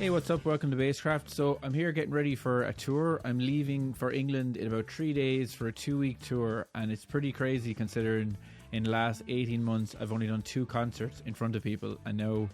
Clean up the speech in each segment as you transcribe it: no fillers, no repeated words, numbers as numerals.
Hey, what's up? Welcome to Basscraft. So I'm here getting ready for a tour. I'm leaving for England in about 3 days for a 2-week tour, and it's pretty crazy considering in the last 18 months I've only done 2 concerts in front of people, and now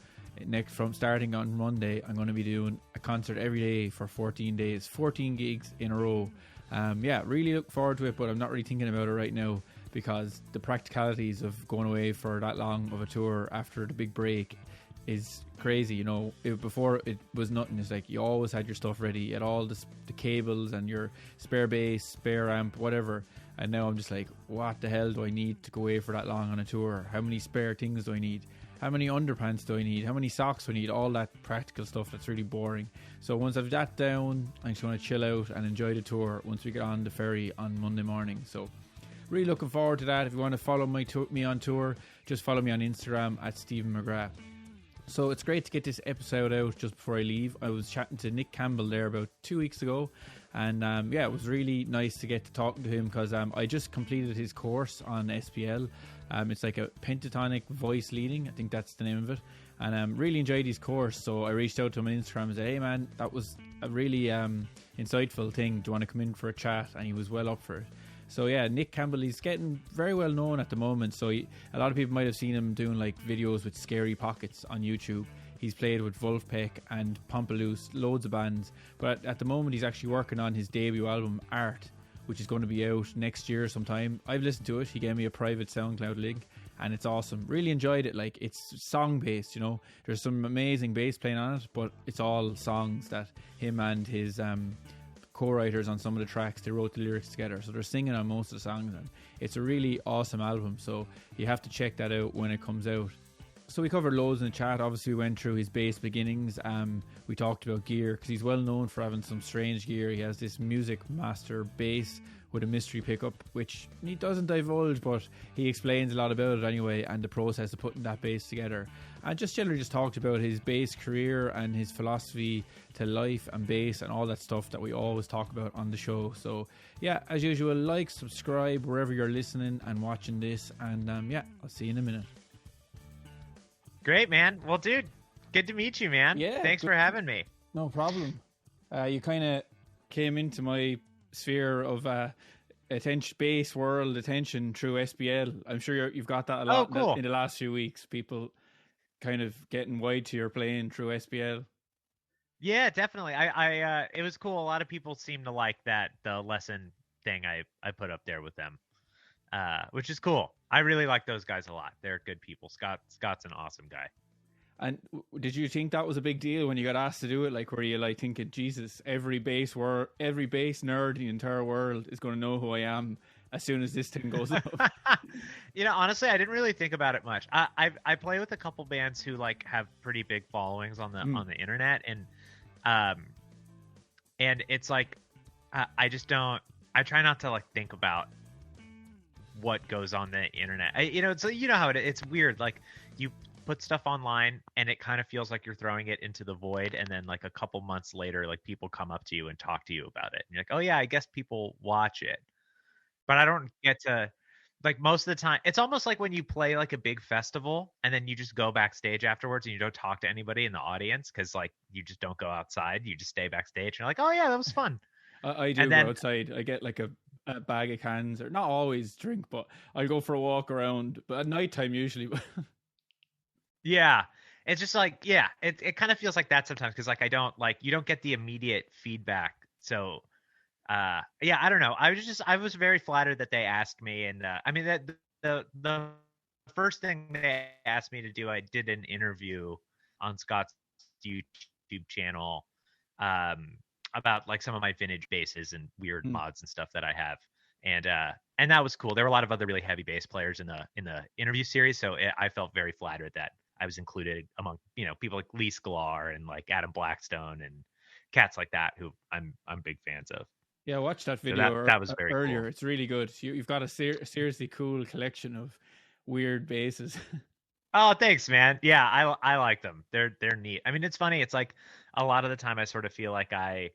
from starting on Monday I'm going to be doing a concert every day for 14 days, 14 gigs in a row. Really look forward to it, but I'm not really thinking about it right now because the practicalities of going away for that long of a tour after the big break is crazy. You know, before it was nothing. It's like you always had your stuff ready. You had all the cables and your spare bass, spare amp, whatever. And now I'm just like, what the hell do I need to go away for that long on a tour? How many spare things do I need? How many underpants do I need? How many socks do I need? All that practical stuff that's really boring. So once I've that down, I'm just going to chill out and enjoy the tour once we get on the ferry on Monday morning. So really looking forward to that. If you want to follow me on tour, just follow me on Instagram at Stephen McGrath. So it's great to get this episode out just before I leave. I was chatting to Nick Campbell there about 2 weeks ago, and it was really nice to get to talking to him because I just completed his course on SPL. It's like a pentatonic voice leading, I think that's the name of it, and really enjoyed his course. So I reached out to him on Instagram and said, hey man, that was a really insightful thing. Do you want to come in for a chat? And he was well up for it. So yeah, Nick Campbell, he's getting very well known at the moment. So a lot of people might have seen him doing like videos with Scary Pockets on YouTube. He's played with Vulfpeck and Pomplamoose, loads of bands. But at the moment, he's actually working on his debut album, Art, which is going to be out next year sometime. I've listened to it. He gave me a private SoundCloud link, and it's awesome. Really enjoyed it. Like, it's song based, you know. There's some amazing bass playing on it, but it's all songs that him and his co-writers on some of the tracks, they wrote the lyrics together, so they're singing on most of the songs, and it's a really awesome album, so you have to check that out when it comes out. So we covered loads in the chat. Obviously we went through his bass beginnings. We talked about gear because he's well known for having some strange gear. He has this Music Master bass with a mystery pickup, which he doesn't divulge, but he explains a lot about it anyway, and the process of putting that bass together. And just generally just talked about his bass career and his philosophy to life and bass and all that stuff that we always talk about on the show. So yeah, as usual, like, subscribe wherever you're listening and watching this, and I'll see you in a minute. Great, man. Well, dude, good to meet you, man. Yeah, thanks for having me. No problem. You kind of came into my sphere of attention, bass world attention through SPL. I'm sure you've got that a lot in the last few weeks. People kind of getting wide to your playing through SPL. Yeah, definitely. I it was cool. A lot of people seem to like the lesson thing I put up there with them, which is cool. I really like those guys a lot. They're good people. Scott's an awesome guy. And did you think that was a big deal when you got asked to do it? Like, were you like thinking, Jesus, every bass nerd in the entire world is going to know who I am as soon as this thing goes up? You know, honestly, I didn't really think about it much. I play with a couple bands who like have pretty big followings on the internet, and it's like I just don't. I try not to like think about what goes on the internet. So you know how it's weird. Like, you put stuff online and it kind of feels like you're throwing it into the void, and then like a couple months later, like people come up to you and talk to you about it, and you're like, oh yeah, I guess people watch it, but I don't get to, like, most of the time. It's almost like when you play like a big festival and then you just go backstage afterwards and you don't talk to anybody in the audience because like you just don't go outside, you just stay backstage and you're like, oh yeah, that was fun. I do go outside. I get like a bag of cans, or not always drink, but I'll go for a walk around, but at nighttime usually. Yeah, it's just like, yeah, it kind of feels like that sometimes because like you don't get the immediate feedback. So I don't know. I was very flattered that they asked me, and I mean that the first thing they asked me to do, I did an interview on Scott's YouTube channel about like some of my vintage basses and weird mods and stuff that I have, and that was cool. There were a lot of other really heavy bass players in the interview series, so I felt very flattered that I was included among, people like Lee Sklar and like Adam Blackstone and cats like that who I'm big fans of. Yeah, watch that video. So that was very earlier. Cool. It's really good. You've got a seriously cool collection of weird basses. Oh, thanks, man. Yeah, I like them. They're neat. I mean, it's funny. It's like a lot of the time I sort of feel like I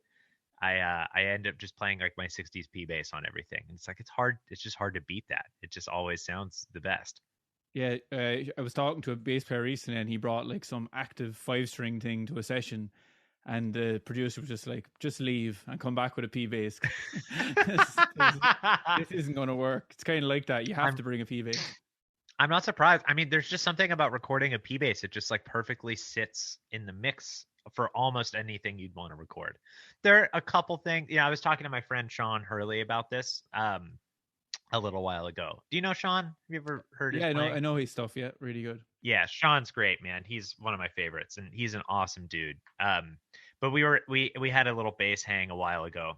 end up just playing like my 60s P bass on everything. And it's like, it's just hard to beat that. It just always sounds the best. Yeah, I was talking to a bass player recently, and he brought like some active 5-string thing to a session, And the producer was just like, just leave and come back with a P bass. This isn't going to work. It's kind of like that. You have to bring a P bass. I'm not surprised. I mean, there's just something about recording a P bass. It just like perfectly sits in the mix for almost anything you'd want to record. There are a couple things. I was talking to my friend Sean Hurley about this a little while ago. Do you know Sean? Have you ever heard his playing? I know his stuff. Yeah, really good. Yeah, Sean's great, man. He's one of my favorites, and he's an awesome dude. But we had a little bass hang a while ago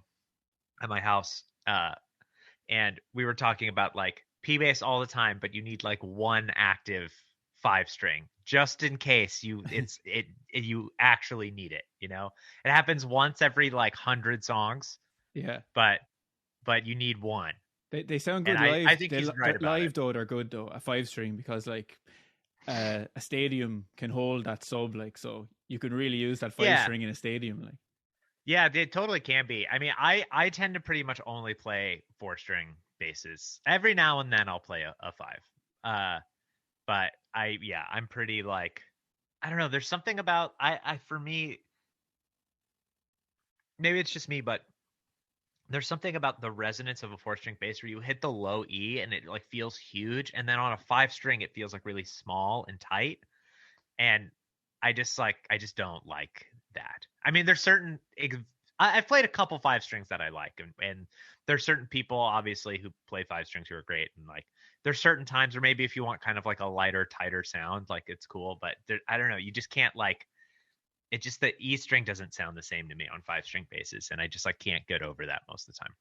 at my house, and we were talking about like P bass all the time, but you need like one active 5-string just in case you actually need it. It happens once every like 100 songs. Yeah, but you need one. They sound good live. I think he's right about live it. though. They're good though. A 5-string, because like a stadium can hold that sub, like, so you can really use that 5-string in a stadium, like. Yeah, they totally can be. I mean, I tend to pretty much only play 4-string basses. Every now and then I'll play a 5. But I'm pretty like, I don't know. There's something about for me, maybe it's just me, but there's something about the resonance of a 4-string bass where you hit the low E and it like feels huge, and then on a 5-string it feels like really small and tight, and I just don't like that. I mean, there's certain I've played a couple 5-strings that I like, and there's certain people obviously who play 5-strings who are great, and like there's certain times where maybe if you want kind of like a lighter, tighter sound, like it's cool, but I don't know, you just can't like. It just, the E string doesn't sound the same to me on 5-string basses, and I just like can't get over that most of the time.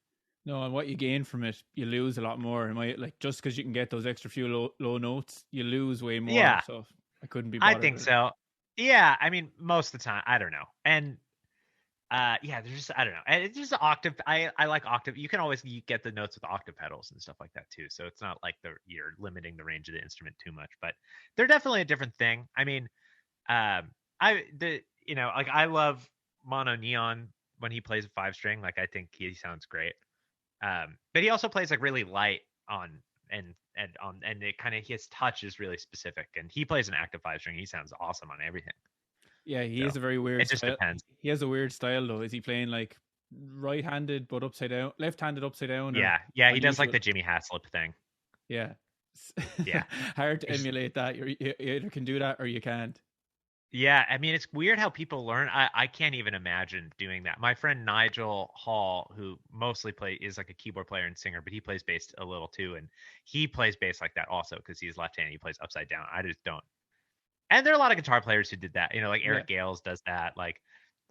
No, and what you gain from it, you lose a lot more. Like just because you can get those extra few low notes, you lose way more. Yeah, so I couldn't be bothered. I think so. Yeah, I mean, most of the time, I don't know, and there's just, I don't know, and it's just octave. I like octave. You can always get the notes with octave pedals and stuff like that too. So it's not like you're limiting the range of the instrument too much, but they're definitely a different thing. I mean, I love Mono Neon when he plays a 5-string. Like, I think he sounds great. But he also plays like really light on and it kind of, his touch is really specific, and he plays an active 5-string. He sounds awesome on everything. Yeah, he is a very weird. It just style. Depends. He has a weird style though. Is he playing like right-handed but upside down, left-handed upside down? Yeah, he does like the Jimmy Haslip thing. Yeah, yeah. Hard to emulate that. You either can do that or you can't. Yeah, I mean, it's weird how people learn. I can't even imagine doing that. My friend Nigel Hall, who mostly is like a keyboard player and singer, but he plays bass a little too, and he plays bass like that also because he's left-handed. He plays upside down. I just don't. And there are a lot of guitar players who did that. Like Eric Gales does that. Like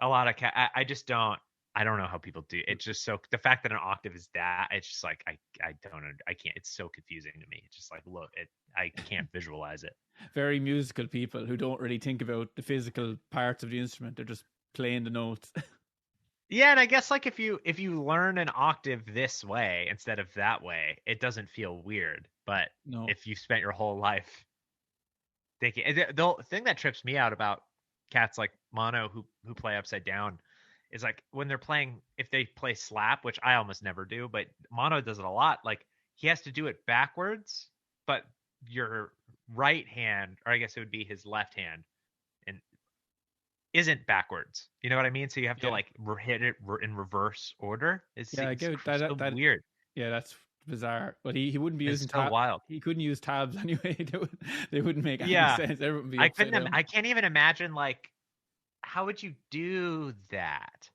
a lot of I just don't. I don't know how people do. It's just so, the fact that an octave is that, it's just like I can't. It's so confusing to me. It's just like, look, I can't visualize it. Very musical people who don't really think about the physical parts of the instrument. They're just playing the notes. Yeah, and I guess like if you learn an octave this way instead of that way, it doesn't feel weird. But if you spent your whole life thinking, the thing that trips me out about cats like Mono who play upside down is like when they're playing, if they play slap, which I almost never do, but Mono does it a lot. Like he has to do it backwards, but your right hand, or I guess it would be his left hand, and isn't backwards. You know what I mean? So you have to like hit it in reverse order. I get that. That weird. Yeah, that's bizarre. But he wouldn't be using tabs. Wild. He couldn't use tabs anyway. They wouldn't make any sense. I couldn't. I can't even imagine like, how would you do that?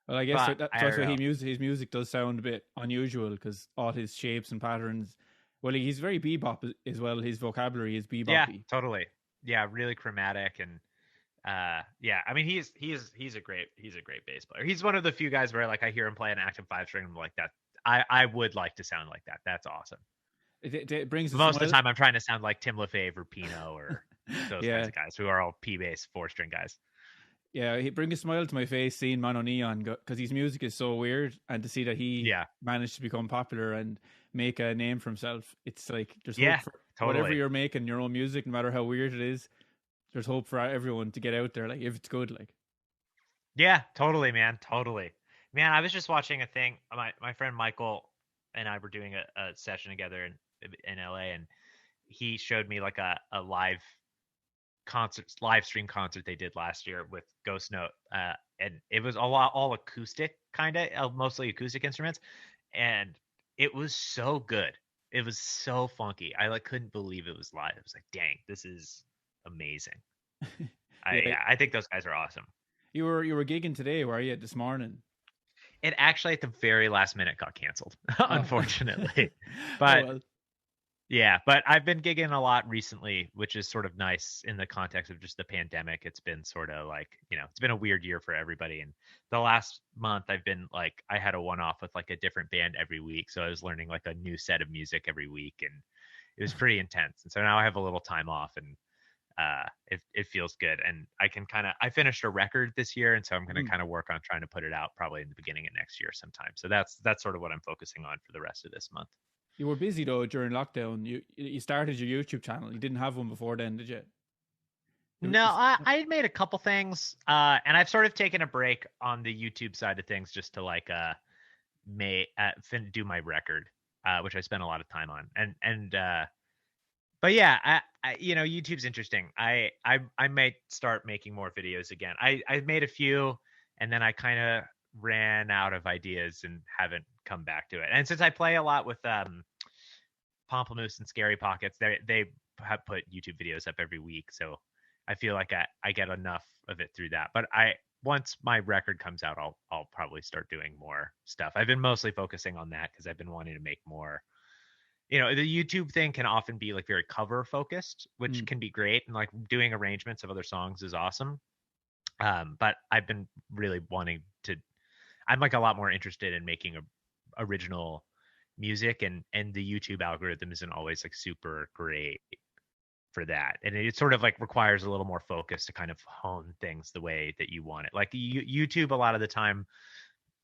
Well, I guess that's why his music does sound a bit unusual, because all his shapes and patterns. Well, he's very bebop as well. His vocabulary is beboppy. Yeah, totally. Yeah, really chromatic, and I mean, he's a great bass player. He's one of the few guys where like I hear him play an active 5-string, and I'm like, that I would like to sound like that. That's awesome. It brings most of the time I'm trying to sound like Tim Lefebvre or Pino or those kinds of guys who are all P-bass 4-string guys. Yeah, he brings a smile to my face seeing Mono Neon, because his music is so weird, and to see that he managed to become popular and make a name for himself, it's like there's hope for whatever you're making, your own music, no matter how weird it is. There's hope for everyone to get out there, like if it's good, like. Yeah, totally, man, totally. Man, I was just watching a thing. My friend Michael and I were doing a session together in LA, and he showed me like a live live stream concert they did last year with Ghost Note, and it was all acoustic, kind of mostly acoustic instruments, and it was so good. It was so funky. I couldn't believe it was live. I was like, dang, this is amazing. I think those guys are awesome. You were gigging today, were you, this morning? It actually at the very last minute got canceled, unfortunately. But well. Yeah, but I've been gigging a lot recently, which is sort of nice in the context of just the pandemic. It's been sort of like, it's been a weird year for everybody. And the last month I've been like, I had a one-off with like a different band every week. So I was learning like a new set of music every week, and it was pretty intense. And so now I have a little time off, and it feels good. And I finished a record this year. And so I'm going to kind of work on trying to put it out probably in the beginning of next year sometime. So that's sort of what I'm focusing on for the rest of this month. You were busy though during lockdown. You started your YouTube channel. You didn't have one before then, did you? No, I made a couple things, and I've sort of taken a break on the YouTube side of things just to like do my record, which I spent a lot of time on. But yeah, YouTube's interesting. I might start making more videos again. I made a few, and then I kind of ran out of ideas and haven't come back to it. And since I play a lot with Pomplamoose and Scary Pockets, they have put YouTube videos up every week, so I feel like I get enough of it through that. But once my record comes out, I'll probably start doing more stuff. I've been mostly focusing on that because I've been wanting to make more. The YouTube thing can often be like very cover focused, which can be great, and like doing arrangements of other songs is awesome. But I've been really wanting to. I'm like a lot more interested in making original music, and the YouTube algorithm isn't always like super great for that, and it sort of like requires a little more focus to kind of hone things the way that you want it. Like YouTube a lot of the time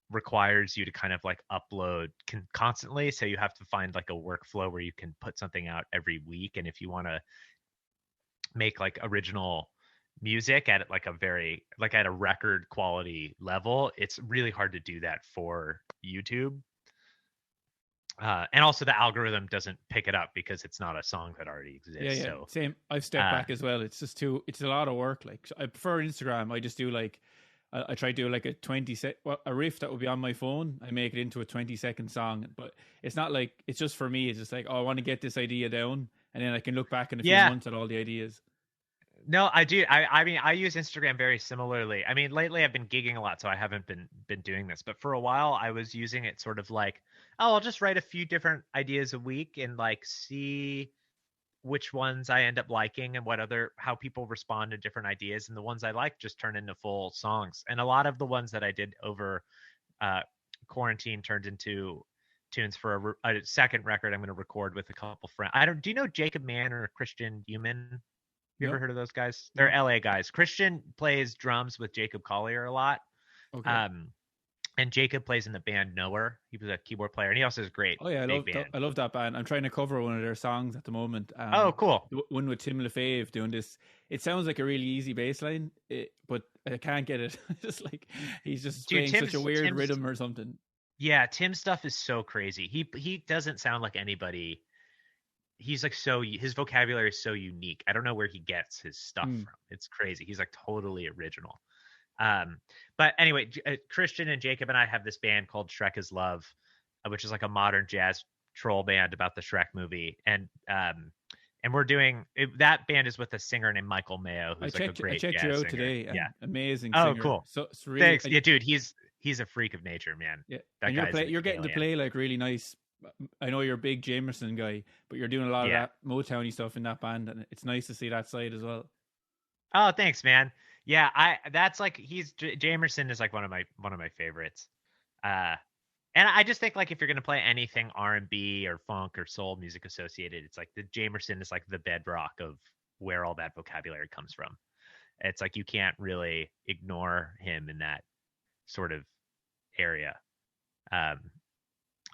requires you to kind of like upload constantly, so you have to find like a workflow where you can put something out every week. And if you want to make like original music at like at a record quality level, it's really hard to do that for YouTube. And also the algorithm doesn't pick it up because it's not a song that already exists. Yeah. So, same. I've stepped back as well. It's just it's a lot of work. Like I prefer Instagram. I just do like, I try to do like a riff that would be on my phone. I make it into a 20-second song, but it's not like, it's just for me. It's just like, I want to get this idea down, and then I can look back in a few months at all the ideas. No, I do. I mean, I use Instagram very similarly. I mean, lately I've been gigging a lot, so I haven't been doing this. But for a while, I was using it sort of like, I'll just write a few different ideas a week and like see which ones I end up liking and how people respond to different ideas. And the ones I like just turn into full songs. And a lot of the ones that I did over quarantine turned into tunes for a second record I'm going to record with a couple friends. Do you know Jacob Mann or Christian Human? You ever heard of those guys? They're LA guys. Christian plays drums with Jacob Collier a lot. Okay. And Jacob plays in the band Knower. He was a keyboard player, and he also has great. Oh yeah, I love that band. I'm trying to cover one of their songs at the moment. Oh, cool. One with Tim LaFave doing this. It sounds like a really easy bass line, but I can't get it. Just like he's just playing such a weird rhythm or something. Yeah, Tim's stuff is so crazy. He doesn't sound like anybody. He's like his vocabulary is so unique. I don't know where he gets his stuff from. It's crazy. He's like totally original. But anyway, Christian and Jacob and I have this band called Shrek is Love, which is like a modern jazz troll band about the Shrek movie. And we're doing that band is with a singer named Michael Mayo, who's like a great jazz singer. I checked you out today. Yeah, amazing singer. Oh, cool. So it's really, thanks. Yeah, dude, he's a freak of nature, man. Yeah, that and you're getting to play like really nice. I know you're a big Jamerson guy, but you're doing a lot of that Motowny stuff in that band, and it's nice to see that side as well. Oh, thanks, man. Yeah, that's like Jamerson is like one of my favorites. And I just think like if you're gonna play anything R&B or funk or soul music associated, it's like the Jamerson is like the bedrock of where all that vocabulary comes from. It's like you can't really ignore him in that sort of area.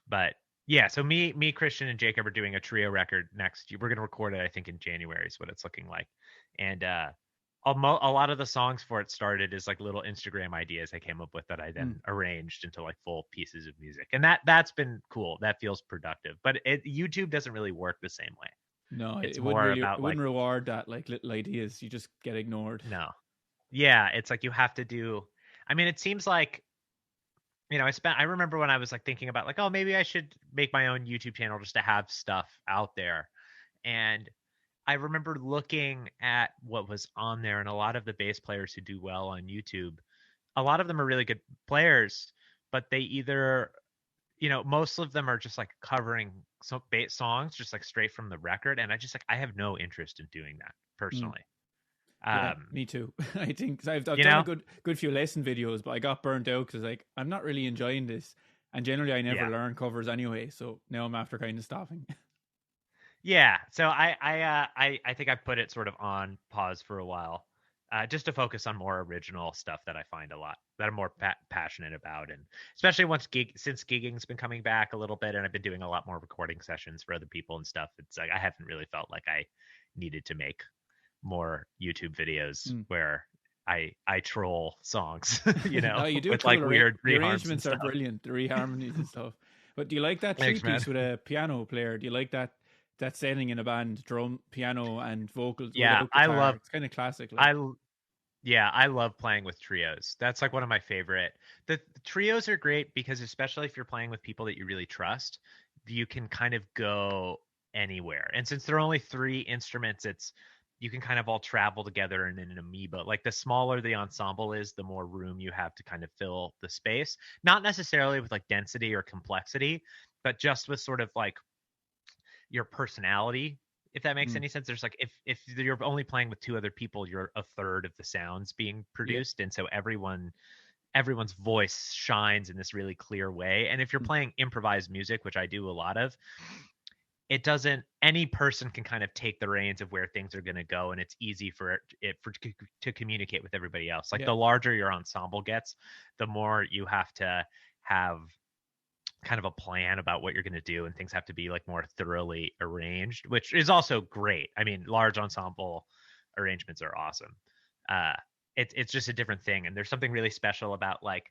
But yeah, so me, Christian, and Jacob are doing a trio record next year. We're going to record it, I think, in January is what it's looking like. And a lot of the songs for it started as like little Instagram ideas I came up with that I then arranged into like full pieces of music. And that's been cool. That feels productive. But YouTube doesn't really work the same way. No, It's it wouldn't more really, about it like, wouldn't reward that like little ideas. You just get ignored. no. Yeah, it's like you have to do. I mean, it seems like, I remember when I was like thinking about like, oh, maybe I should make my own YouTube channel just to have stuff out there. And I remember looking at what was on there, and a lot of the bass players who do well on YouTube, a lot of them are really good players, but they either, most of them are just like covering some bass songs just like straight from the record, and I have no interest in doing that Mm. personally. Yeah, Um, me too. I think 'cause I've you done a know, good few lesson videos, but I got burnt out because like I'm not really enjoying this, and generally I never yeah. learn covers anyway. So now I'm after kind of stopping. Yeah, so I think I put it sort of on pause for a while, just to focus on more original stuff that I find a lot that I'm more passionate about, and especially since gigging's been coming back a little bit, and I've been doing a lot more recording sessions for other people and stuff. It's like I haven't really felt like I needed to make more YouTube videos Mm. where I troll songs, No, you do with cool. like weird The reharms and arrangements are stuff. brilliant, the reharmonies and stuff. But do you like that three Thanks, man. piece with a piano player? Do you like that setting in a band, drum, piano, and vocals Yeah, without guitar? It's kind of classic, like. I Yeah, I love playing with trios. That's like one of my favorite. The trios are great because especially if you're playing with people that you really trust, you can kind of go anywhere. And since there are only three instruments, you can kind of all travel together in an amoeba. Like the smaller the ensemble is, the more room you have to kind of fill the space. Not necessarily with like density or complexity, but just with sort of like your personality, if that makes Mm. any sense. There's like if you're only playing with two other people, you're a third of the sounds being Yeah. produced, and so everyone's voice shines in this really clear way. And if you're Mm. playing improvised music, which I do a lot of, it doesn't any person can kind of take the reins of where things are going to go, and it's easy for to communicate with everybody else. Like Yeah. the larger your ensemble gets, the more you have to have kind of a plan about what you're going to do, and things have to be like more thoroughly arranged, which is also great. I mean, large ensemble arrangements are awesome. uh it's just a different thing, and there's something really special about like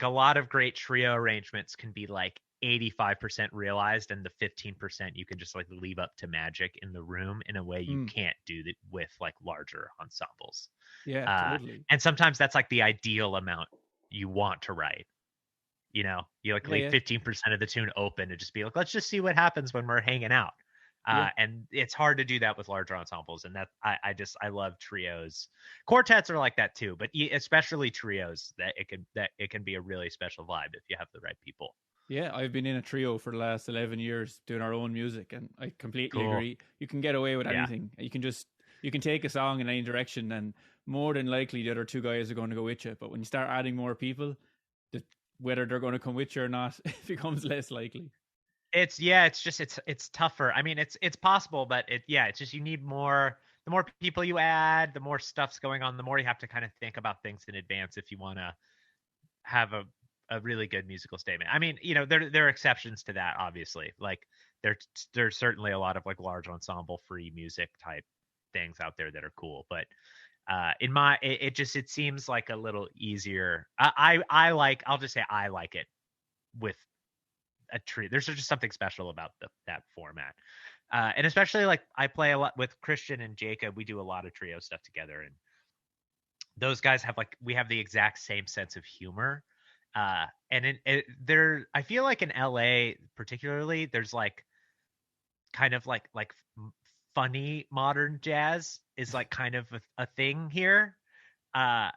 a lot of great trio arrangements can be like 85% realized, and the 15% you can just like leave up to magic in the room in a way you Mm. can't do that with like larger ensembles. Yeah, uh totally. and sometimes that's like the ideal amount you want to write. You like Yeah, leave yeah, 15% of the tune open and just be like, let's just see what happens when we're hanging out. yeah. And it's hard to do that with larger ensembles. And that I love trios. Quartets are like that too, but especially trios, that it can be a really special vibe if you have the right people. Yeah, I've been in a trio for the last 11 years doing our own music, and I completely Cool. agree. You can get away with Yeah. anything. You can take a song in any direction, and more than likely the other two guys are going to go with you. But when you start adding more people, the, whether they're going to come with you or not, it becomes less likely. It's tougher. I mean, it's possible, but it's just you need more. The more people you add, the more stuff's going on, the more you have to kind of think about things in advance if you want to have a really good musical statement. I mean, there are exceptions to that, obviously. Like there's certainly a lot of like large ensemble free music type things out there that are cool, but it seems like a little easier. I'll just say I like it with a tree. There's just something special about that format. And especially like I play a lot with Christian and Jacob. We do a lot of trio stuff together, and those guys we have the exact same sense of humor. And I feel like in LA particularly, there's like kind of like funny modern jazz is like kind of a thing here. And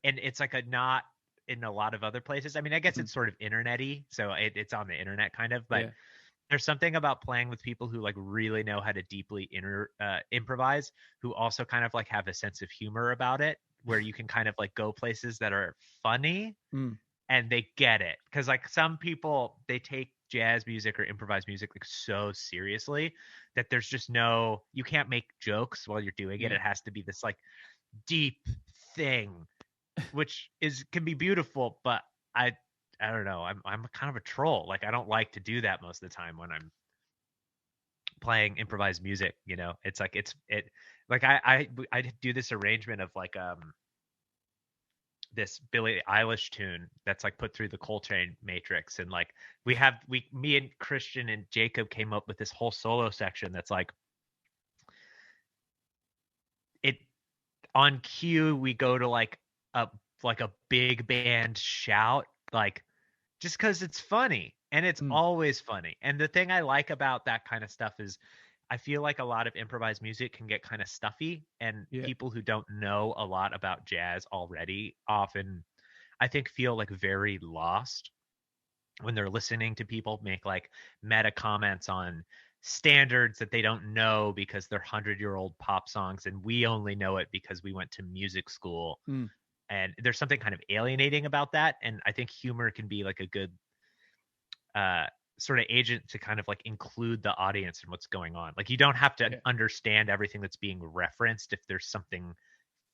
it's like a not in a lot of other places. I mean, I guess Mhm. it's sort of internet-y, so it's on the internet kind of, but Yeah, there's something about playing with people who like really know how to deeply improvise, who also kind of like have a sense of humor about it, where you can kind of like go places that are funny mm. and they get it. Because like some people, they take jazz music or improvised music like so seriously that there's just you can't make jokes while you're doing it. Yeah, It has to be this like deep thing, which can be beautiful, but I don't know. I'm kind of a troll. Like I don't like to do that most of the time when I'm playing improvised music. It's like I do this arrangement of like this Billie Eilish tune that's like put through the Coltrane matrix, and like me and Christian and Jacob came up with this whole solo section that's like on cue we go to like a big band shout, like just because it's funny, and it's always funny. And the thing I like about that kind of stuff is I feel like a lot of improvised music can get kind of stuffy, and people who don't know a lot about jazz already often, I think, feel like very lost when they're listening to people make like meta comments on standards that they don't know because they're 100-year-old pop songs, and we only know it because we went to music school. And there's something kind of alienating about that, and I think humor can be like a good sort of agent to kind of like include the audience in what's going on. Like you don't have to understand everything that's being referenced if there's something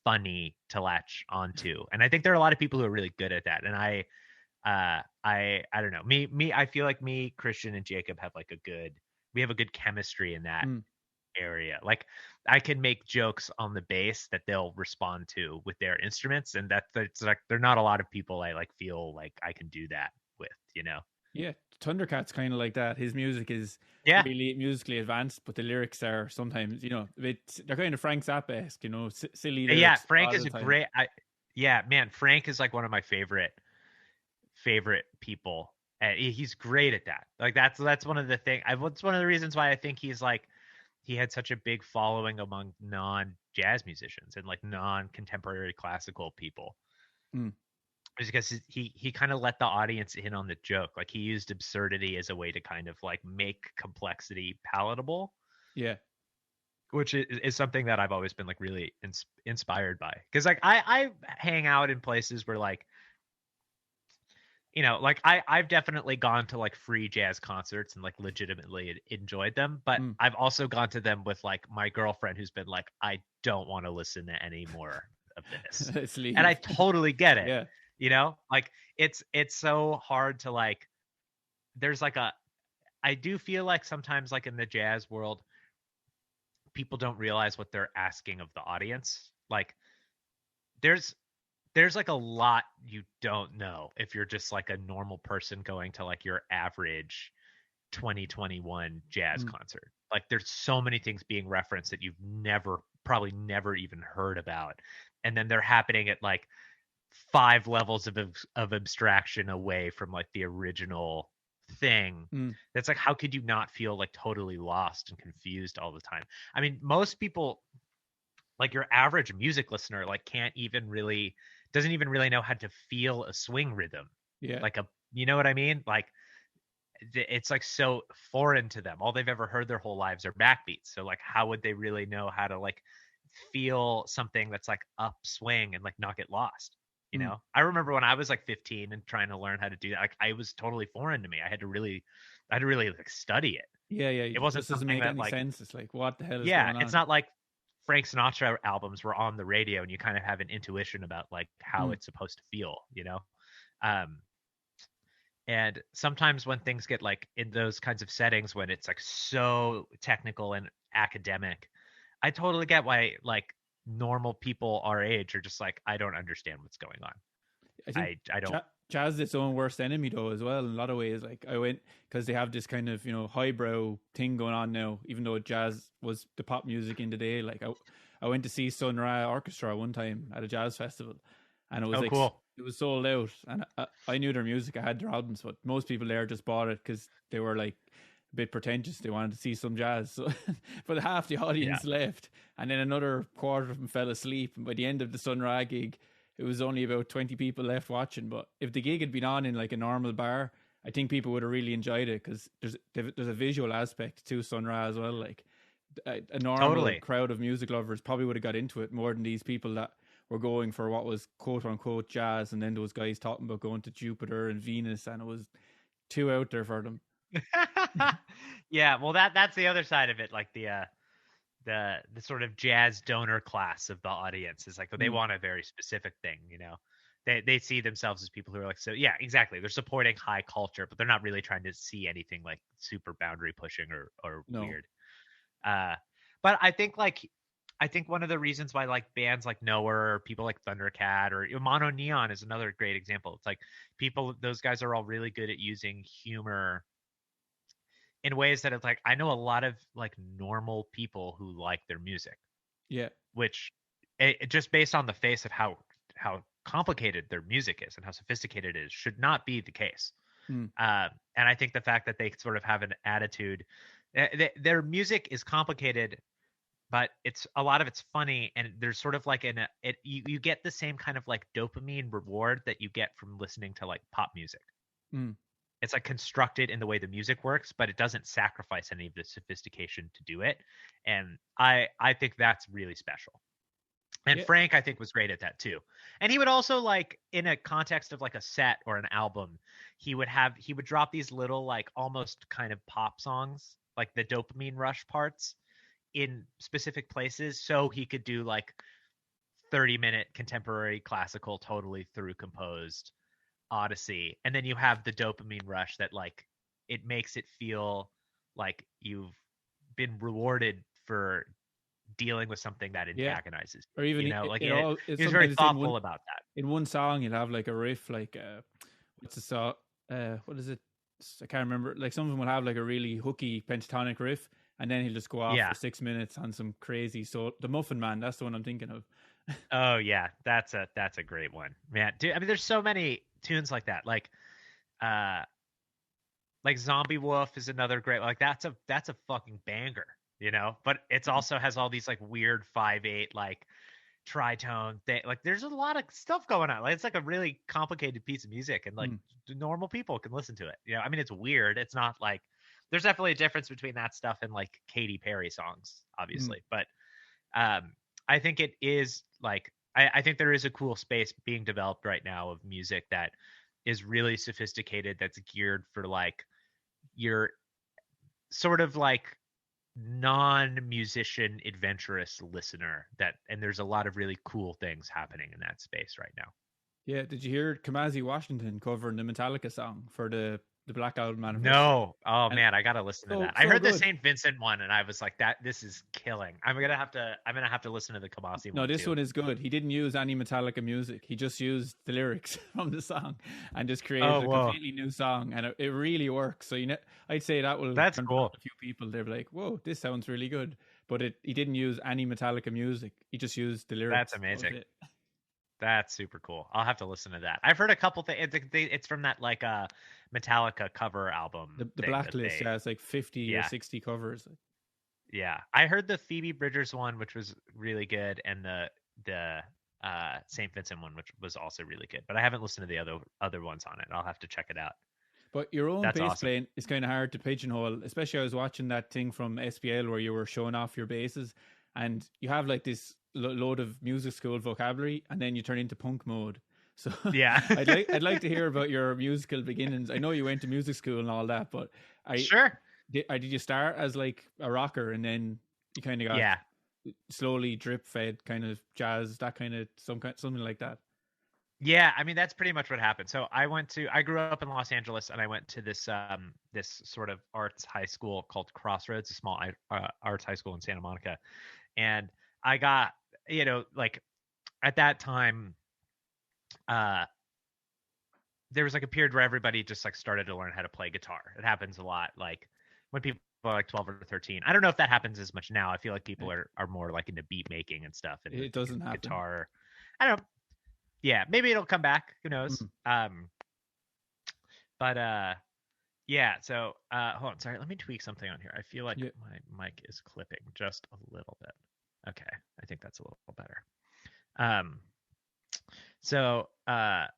funny to latch onto. And I think there are a lot of people who are really good at that. And I don't know, I feel like me, Christian, and Jacob have like we have a good chemistry in that area. Like I can make jokes on the bass that they'll respond to with their instruments, and that's like there are not a lot of people I like feel like I can do that with, you know. Yeah, Thundercat's kind of like that. His music is really musically advanced, but the lyrics are sometimes, you know, they're kind of Frank Zappa-esque, you know, silly lyrics. Yeah, Frank is a great. Frank is like one of my favorite people. He's great at that. Like that's one of the things. It's one of the reasons why I think he had such a big following among non-jazz musicians and like non-contemporary classical people. Is because he kind of let the audience in on the joke. Like he used absurdity as a way to kind of like make complexity palatable. Yeah. Which is something that I've always been like really inspired by. Because like I hang out in places where like, you know, like I've definitely gone to like free jazz concerts and like legitimately enjoyed them. But I've also gone to them with like my girlfriend who's been like, I don't want to listen to any more of this. And I totally get it. Yeah. You know, like it's so hard to like, there's like I do feel like sometimes like in the jazz world, people don't realize what they're asking of the audience. Like there's like a lot you don't know if you're just like a normal person going to like your average 2021 jazz concert. Like there's so many things being referenced that you've probably never even heard about. And then they're happening at like 5 levels of abstraction away from like the original thing. That's like, how could you not feel like totally lost and confused all the time? I mean, most people, like your average music listener, like doesn't even really know how to feel a swing rhythm. Yeah. Like you know what I mean? Like it's like so foreign to them. All they've ever heard their whole lives are backbeats. So like, how would they really know how to like feel something that's like upswing and like not get lost? You know, I remember when I was like 15 and trying to learn how to do that, like I was totally foreign to me. I had to really like study it. Yeah. It wasn't doesn't something make that any like sense. It's like, what the hell is going on? It's not like Frank Sinatra albums were on the radio and you kind of have an intuition about like how it's supposed to feel, you know? And sometimes when things get like in those kinds of settings, when it's like so technical and academic, I totally get why like normal people our age are just like, I don't understand what's going on. I don't. Jazz is its own worst enemy though as well in a lot of ways. Like I went because they have this kind of, you know, highbrow thing going on now, even though jazz was the pop music in the day. Like I went to see Sun Ra Orchestra one time at a jazz festival, and it was cool. It was sold out, and I knew their music, I had their albums, but most people there just bought it because they were like a bit pretentious. They wanted to see some jazz, so but half the audience left, and then another quarter of them fell asleep. And by the end of the Sun Ra gig, it was only about 20 people left watching. But if the gig had been on in like a normal bar, I think people would have really enjoyed it because there's a visual aspect to Sun Ra as well. Like a normal crowd of music lovers probably would have got into it more than these people that were going for what was quote unquote jazz, and then those guys talking about going to Jupiter and Venus, and it was too out there for them. Yeah, well that's the other side of it. Like the sort of jazz donor class of the audience is like they want a very specific thing, you know. They see themselves as people who are like, so yeah, exactly, they're supporting high culture, but they're not really trying to see anything like super boundary pushing or weird. But I think one of the reasons why like bands like Noah or people like Thundercat or Mono Neon is another great example. It's like those guys are all really good at using humor in ways that it's like, I know a lot of like normal people who like their music. Yeah. Which just based on the face of how complicated their music is and how sophisticated it is, should not be the case. Mm. And I think the fact that they sort of have an attitude, their music is complicated, but it's a lot of it's funny, and there's sort of like you get the same kind of like dopamine reward that you get from listening to like pop music. Mm. It's like constructed in the way the music works, but it doesn't sacrifice any of the sophistication to do it. And I think that's really special. And Yeah. Frank, I think, was great at that too. And he would also, like, in a context of like a set or an album, he would drop these little like almost kind of pop songs, like the dopamine rush parts, in specific places, so he could do like 30-minute contemporary classical, totally through composed Odyssey. And then you have the dopamine rush that, like, it makes it feel like you've been rewarded for dealing with something that antagonizes or even like it he all was very thoughtful about that. In one song you'll have like a riff, like what's the song, what is it, I can't remember, like some of them will have like a really hooky pentatonic riff, and then he'll just go off for 6 minutes on some crazy soul. The Muffin Man, that's the one I'm thinking of. Oh yeah, that's a great one, man. Dude, I mean, there's so many tunes like that. Like Zombie Wolf is another great, like that's a fucking banger, but it's also has all these like weird 5/8 like tritone thing. Like there's a lot of stuff going on. Like it's like a really complicated piece of music, and like normal people can listen to it. I mean, it's weird. It's not like, there's definitely a difference between that stuff and like Katy Perry songs, obviously. But I think it is like, I think there is a cool space being developed right now of music that is really sophisticated, that's geared for like your sort of like non-musician adventurous listener, and there's a lot of really cool things happening in that space right now. Yeah, did you hear Kamasi Washington covering the Metallica song for the Black Album Manifesto? No. Oh man, I gotta listen to that. I heard the the St. Vincent one, and I was like, this is killing. I'm gonna have to listen to the Kamasi one. No, this too. one is good. He didn't use any Metallica music. He just used the lyrics from the song and just created a completely new song, and it really works. So I'd say that's cool. A few people, they're like, "Whoa, this sounds really good," but he didn't use any Metallica music. He just used the lyrics. That's amazing. That's super cool. I'll have to listen to that. I've heard a couple things. It's from that like Metallica cover album. The Blacklist, it's like 50 or 60 covers. Yeah, I heard the Phoebe Bridgers one, which was really good, and the St. Vincent one, which was also really good. But I haven't listened to the other ones on it. I'll have to check it out. But your own bass playing is kind of hard to pigeonhole, especially I was watching that thing from SPL where you were showing off your basses, and you have like this load of music school vocabulary, and then you turn into punk mode. So yeah, I'd like to hear about your musical beginnings. I know you went to music school and all that, but sure. Did you start as like a rocker, and then you kind of got slowly drip fed kind of jazz, that kind of something like that? Yeah, I mean, that's pretty much what happened. So I grew up in Los Angeles, and I went to this sort of arts high school called Crossroads, a small arts high school in Santa Monica. And I got, like at that time, there was like a period where everybody just like started to learn how to play guitar. It happens a lot, like when people are like 12 or 13. I don't know if that happens as much now. I feel like people are more like into beat making and stuff. And it doesn't happen. Guitar, I don't know. Yeah, maybe it'll come back. Who knows? Yeah. So, hold on. Sorry, let me tweak something on here. I feel like my mic is clipping just a little bit. Okay, I think that's a little better. So I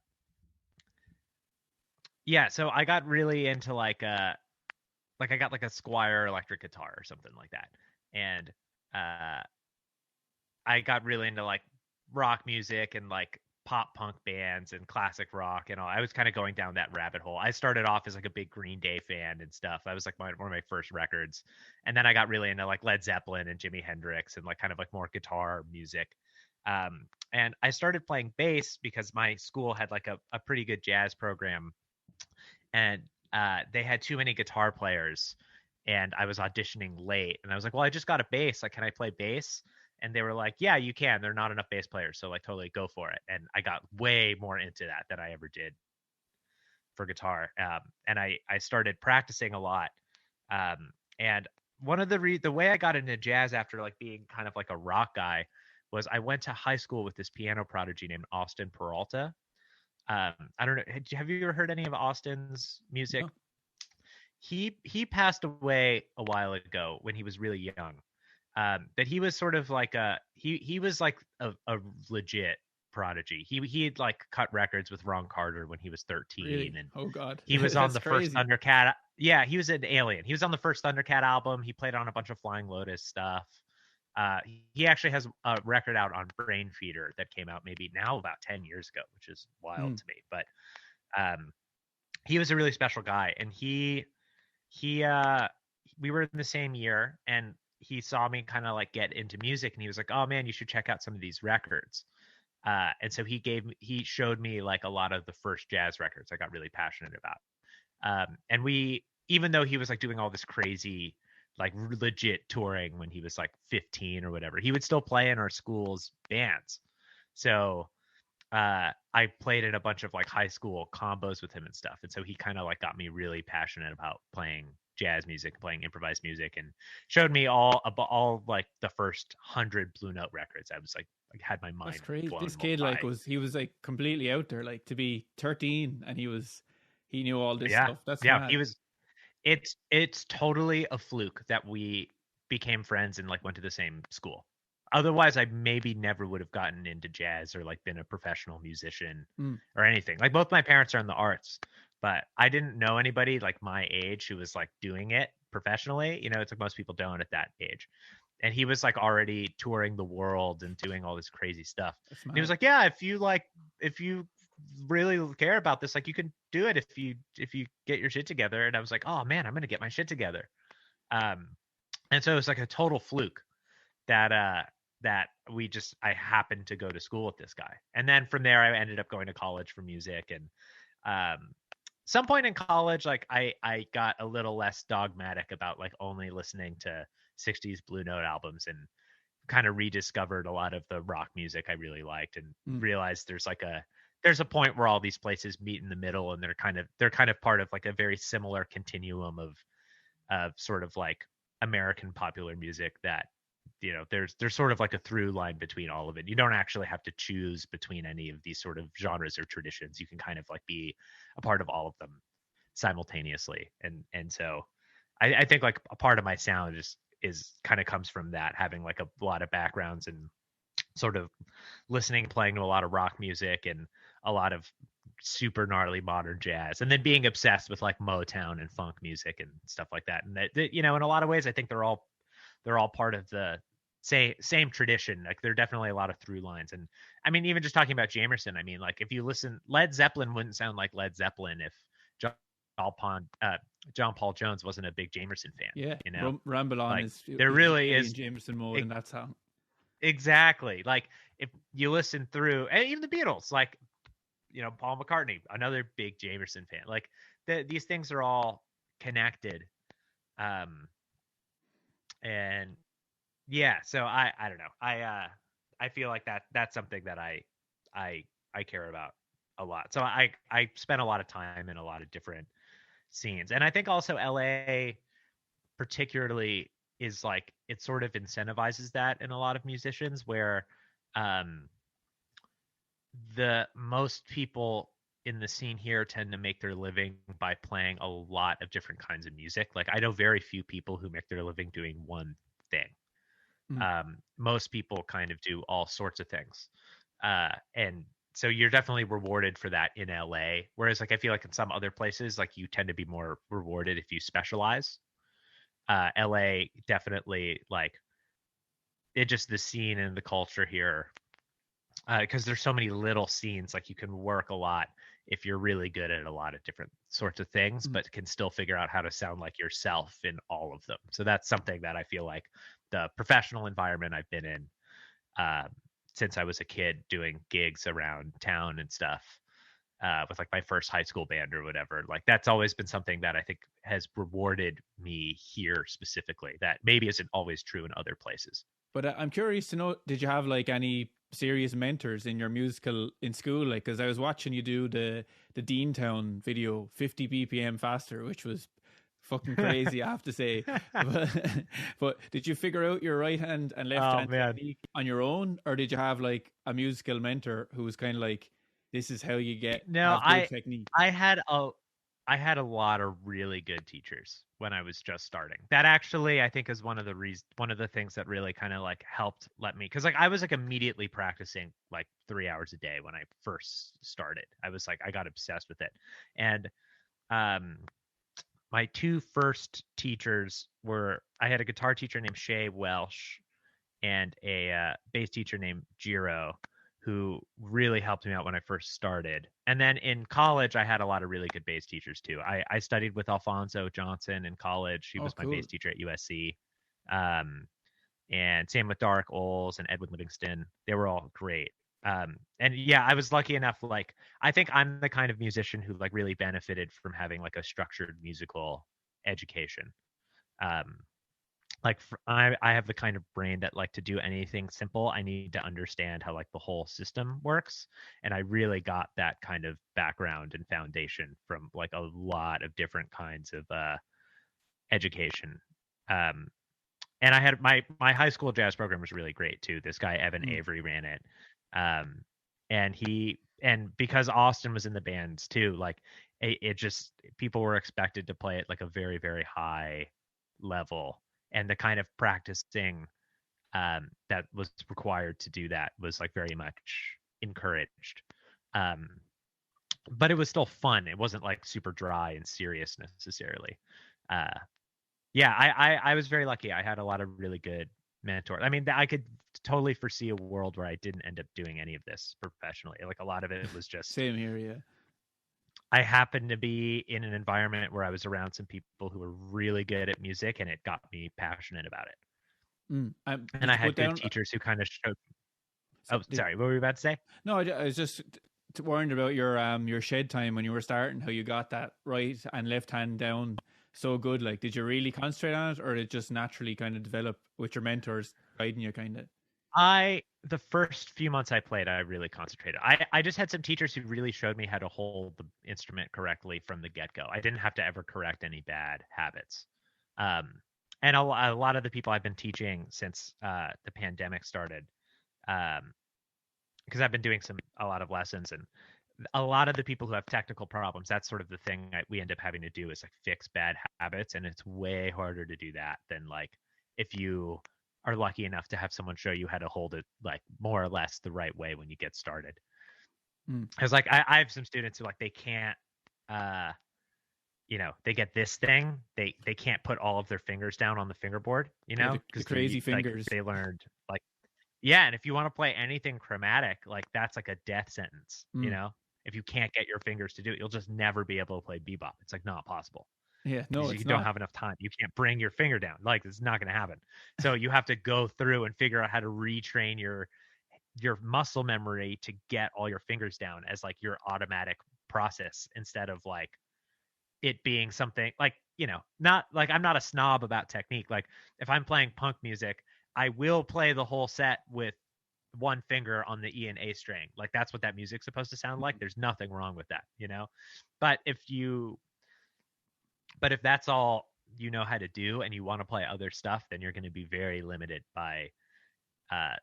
got really into like I got like a Squier electric guitar or something like that, and I got really into like rock music and like pop punk bands and classic rock and all. I was kind of going down that rabbit hole. I started off as like a big Green Day fan and stuff. That was like one of my first records. And then I got really into like Led Zeppelin and Jimi Hendrix and like kind of like more guitar music. And I started playing bass because my school had like a pretty good jazz program, and they had too many guitar players, and I was auditioning late, and I was like, well, I just got a bass. Like, can I play bass? And they were like, yeah, you can. There are not enough bass players. So like totally go for it. And I got way more into that than I ever did for guitar. And I started practicing a lot. And one of the way I got into jazz after like being kind of like a rock guy was I went to high school with this piano prodigy named Austin Peralta. I don't know. Have you ever heard any of Austin's music? No. He passed away a while ago when he was really young. But he was sort of like he was like a legit prodigy. He had like cut records with Ron Carter when he was 13. Really? And Oh God. he was on the crazy. first Thundercat. Yeah, he was an alien. He was on the first Thundercat album. He played on a bunch of Flying Lotus stuff. He actually has a record out on Brain Feeder that came out maybe now about 10 years ago, which is wild to me. But he was a really special guy, and we were in the same year, and he saw me kind of like get into music, and he was like, "Oh man, you should check out some of these records." And so he showed me like a lot of the first jazz records I got really passionate about. And even though he was like doing all this crazy, like legit touring when he was like 15 or whatever, he would still play in our school's bands. So I played in a bunch of like high school combos with him and stuff. And so he kind of like got me really passionate about playing jazz music, playing improvised music, and showed me all like the first 100 Blue Note records. I was like had my mind. That's crazy. blown This kid by. like was completely out there, like to be 13 and he knew all this Yeah. stuff. That's Yeah, mad. he was. It's totally a fluke that we became friends and like went to the same school. Otherwise, I maybe never would have gotten into jazz or like been a professional musician or anything. Like both my parents are in the arts, but I didn't know anybody like my age who was like doing it professionally. You know, it's like most people don't at that age. And he was like already touring the world and doing all this crazy stuff. And he was like, "Yeah, if you really care about this, like you can do it if you get your shit together." And I was like, "Oh man, I'm gonna get my shit together." And so it was like a total fluke that I happened to go to school with this guy. And then from there I ended up going to college for music. And some point in college, like I got a little less dogmatic about like only listening to 60s Blue Note albums, and kind of rediscovered a lot of the rock music I really liked, and realized there's a point where all these places meet in the middle, and they're kind of part of like a very similar continuum of sort of like American popular music that, you know, there's sort of like a through line between all of it. You don't actually have to choose between any of these sort of genres or traditions. You can kind of like be a part of all of them simultaneously. And so I think like a part of my sound is kind of comes from that, having like a lot of backgrounds and sort of playing to a lot of rock music and a lot of super gnarly modern jazz, and then being obsessed with like Motown and funk music and stuff like that. And that, you know, in a lot of ways, I think they're all part of the same tradition. Like there are definitely a lot of through lines. And I mean, even just talking about Jamerson, I mean, like if you listen, Led Zeppelin wouldn't sound like Led Zeppelin if John Paul Jones wasn't a big Jamerson fan. Yeah, you know, Ramble On like, is there really in is Jamerson mode in that song. Exactly. Like if you listen through, and even the Beatles, like, you know, Paul McCartney, another big Jamerson fan. Like these things are all connected. And yeah, so I don't know. I feel like that's something that I care about a lot. So I spent a lot of time in a lot of different scenes. And I think also LA particularly is like, it sort of incentivizes that in a lot of musicians, where the most people in the scene here tend to make their living by playing a lot of different kinds of music. Like I know very few people who make their living doing one thing. Most people kind of do all sorts of things. And so you're definitely rewarded for that in LA. Whereas like, I feel like in some other places, like you tend to be more rewarded if you specialize. LA definitely, like, it just, the scene and the culture here, because there's so many little scenes, like you can work a lot if you're really good at a lot of different sorts of things, but can still figure out how to sound like yourself in all of them. So that's something that I feel like the professional environment I've been in since I was a kid, doing gigs around town and stuff, with like my first high school band or whatever, like that's always been something that I think has rewarded me here specifically, that maybe isn't always true in other places. But I'm curious to know, did you have like any serious mentors in your musical in school? Like, because I was watching you do the Deantown video, 50 BPM faster, which was fucking crazy, I have to say. But did you figure out your right hand and left hand technique on your own, or did you have like a musical mentor who was kind of like, this is how you have good technique? I had a lot of really good teachers when I was just starting. That actually, I think, is one of the things that really kind of like helped let me, because like I was like immediately practicing like 3 hours a day when I first started. I was like, I got obsessed with it. And my two first teachers were, I had a guitar teacher named Shay Welsh and a bass teacher named Jiro, who really helped me out when I first started. And then in college, I had a lot of really good bass teachers too. I studied with Alfonso Johnson in college. He was my bass teacher at USC. And same with Dark Oles and Edwin Livingston. They were all great. And yeah, I was lucky enough, like, I think I'm the kind of musician who like really benefited from having like a structured musical education. I have the kind of brain that like to do anything simple, I need to understand how like the whole system works. And I really got that kind of background and foundation from like a lot of different kinds of education. And I had my high school jazz program was really great too. This guy, Evan Avery, ran it. And because Austin was in the bands too, like it just, people were expected to play at like a very, very high level. And the kind of practicing that was required to do that was like very much encouraged. But it was still fun. It wasn't like super dry and serious necessarily. Yeah, I was very lucky. I had a lot of really good mentors. I mean, I could totally foresee a world where I didn't end up doing any of this professionally. Like a lot of it was just same here. Yeah. I happened to be in an environment where I was around some people who were really good at music, and it got me passionate about it. And I had good teachers who kind of showed. Oh, sorry. What were you about to say? No, I was just worried about your shed time when you were starting, how you got that right and left hand down so good. Like, did you really concentrate on it, or did it just naturally kind of develop with your mentors guiding you kind of? The first few months I played, I really concentrated. I just had some teachers who really showed me how to hold the instrument correctly from the get-go. I didn't have to ever correct any bad habits. And a lot of the people I've been teaching since the pandemic started, because I've been doing a lot of lessons, and a lot of the people who have technical problems, that's sort of the thing we end up having to do is like fix bad habits. And it's way harder to do that than like if you are lucky enough to have someone show you how to hold it like more or less the right way when you get started. Because like I have some students who like they can't they get this thing, they can't put all of their fingers down on the fingerboard, because the crazy fingers. Like, they learned like, yeah, and if you want to play anything chromatic, like that's like a death sentence. If you can't get your fingers to do it, you'll just never be able to play bebop. It's like not possible. Yeah, no, you don't have enough time. You can't bring your finger down. Like it's not going to happen. So you have to go through and figure out how to retrain your muscle memory to get all your fingers down as like your automatic process, instead of like it being something like, not like, I'm not a snob about technique. Like if I'm playing punk music, I will play the whole set with one finger on the E and A string. Like that's what that music's supposed to sound like. There's nothing wrong with that, But if that's all you know how to do and you want to play other stuff, then you're going to be very limited by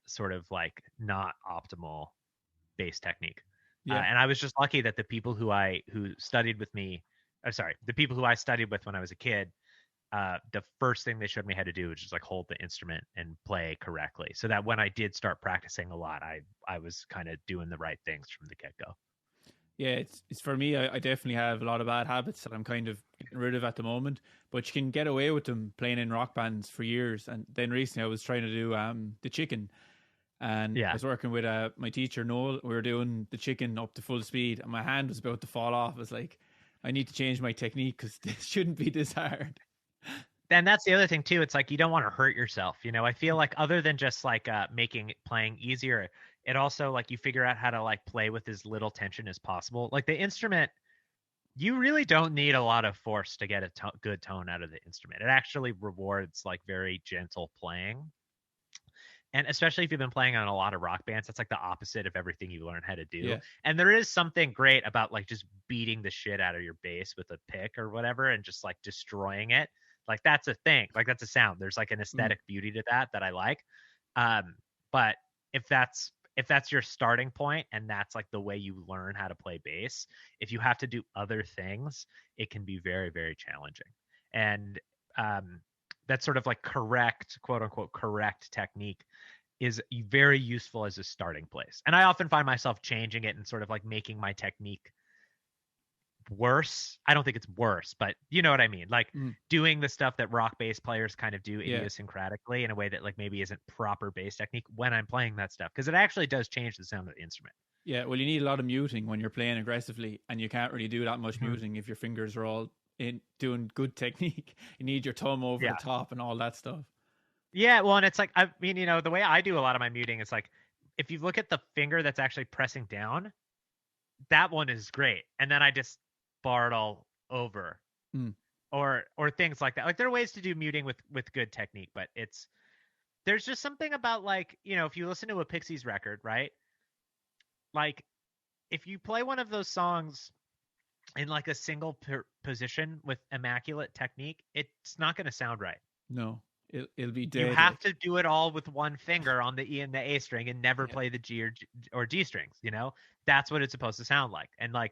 sort of like not optimal bass technique. Yeah. And I was just lucky that the people who studied with me, the people who I studied with when I was a kid, the first thing they showed me how to do was just like hold the instrument and play correctly, so that when I did start practicing a lot, I was kind of doing the right things from the get-go. Yeah, it's for me, I definitely have a lot of bad habits that I'm kind of getting rid of at the moment, but you can get away with them playing in rock bands for years. And then recently I was trying to do the chicken, and I was working with my teacher Noel. We were doing the chicken up to full speed, and my hand was about to fall off. I was like, I need to change my technique because this shouldn't be this hard. And that's the other thing too. It's like you don't want to hurt yourself. I feel like other than just like making playing easier, it also like you figure out how to like play with as little tension as possible. Like the instrument, you really don't need a lot of force to get a good tone out of the instrument. It actually rewards like very gentle playing. And especially if you've been playing on a lot of rock bands, that's like the opposite of everything you learn how to do. Yeah. And there is something great about like just beating the shit out of your bass with a pick or whatever and just like destroying it. Like that's a thing. Like that's a sound. There's like an aesthetic beauty to that I like. But if that's your starting point and that's like the way you learn how to play bass, if you have to do other things, it can be very, very challenging. And that sort of like correct, quote unquote, correct technique is very useful as a starting place. And I often find myself changing it and sort of like making my technique worse. I don't think it's worse, but you know what I mean? Like doing the stuff that rock bass players kind of do idiosyncratically in a way that like maybe isn't proper bass technique when I'm playing that stuff, because it actually does change the sound of the instrument. Yeah, well, you need a lot of muting when you're playing aggressively, and you can't really do that much muting if your fingers are all in doing good technique. You need your thumb over the top and all that stuff. Yeah, well, and it's like, I mean, you know, the way I do a lot of my muting is like, if you look at the finger that's actually pressing down, that one is great, and then I just bar it all over, or things like that. Like there are ways to do muting with good technique, but there's just something about like, you know, if you listen to a Pixies record, right? Like if you play one of those songs in like a single position with immaculate technique, it's not going to sound right. No, it'll be dead. You have to do it all with one finger on the E and the A string and never play the G or G strings, you know? That's what it's supposed to sound like. And like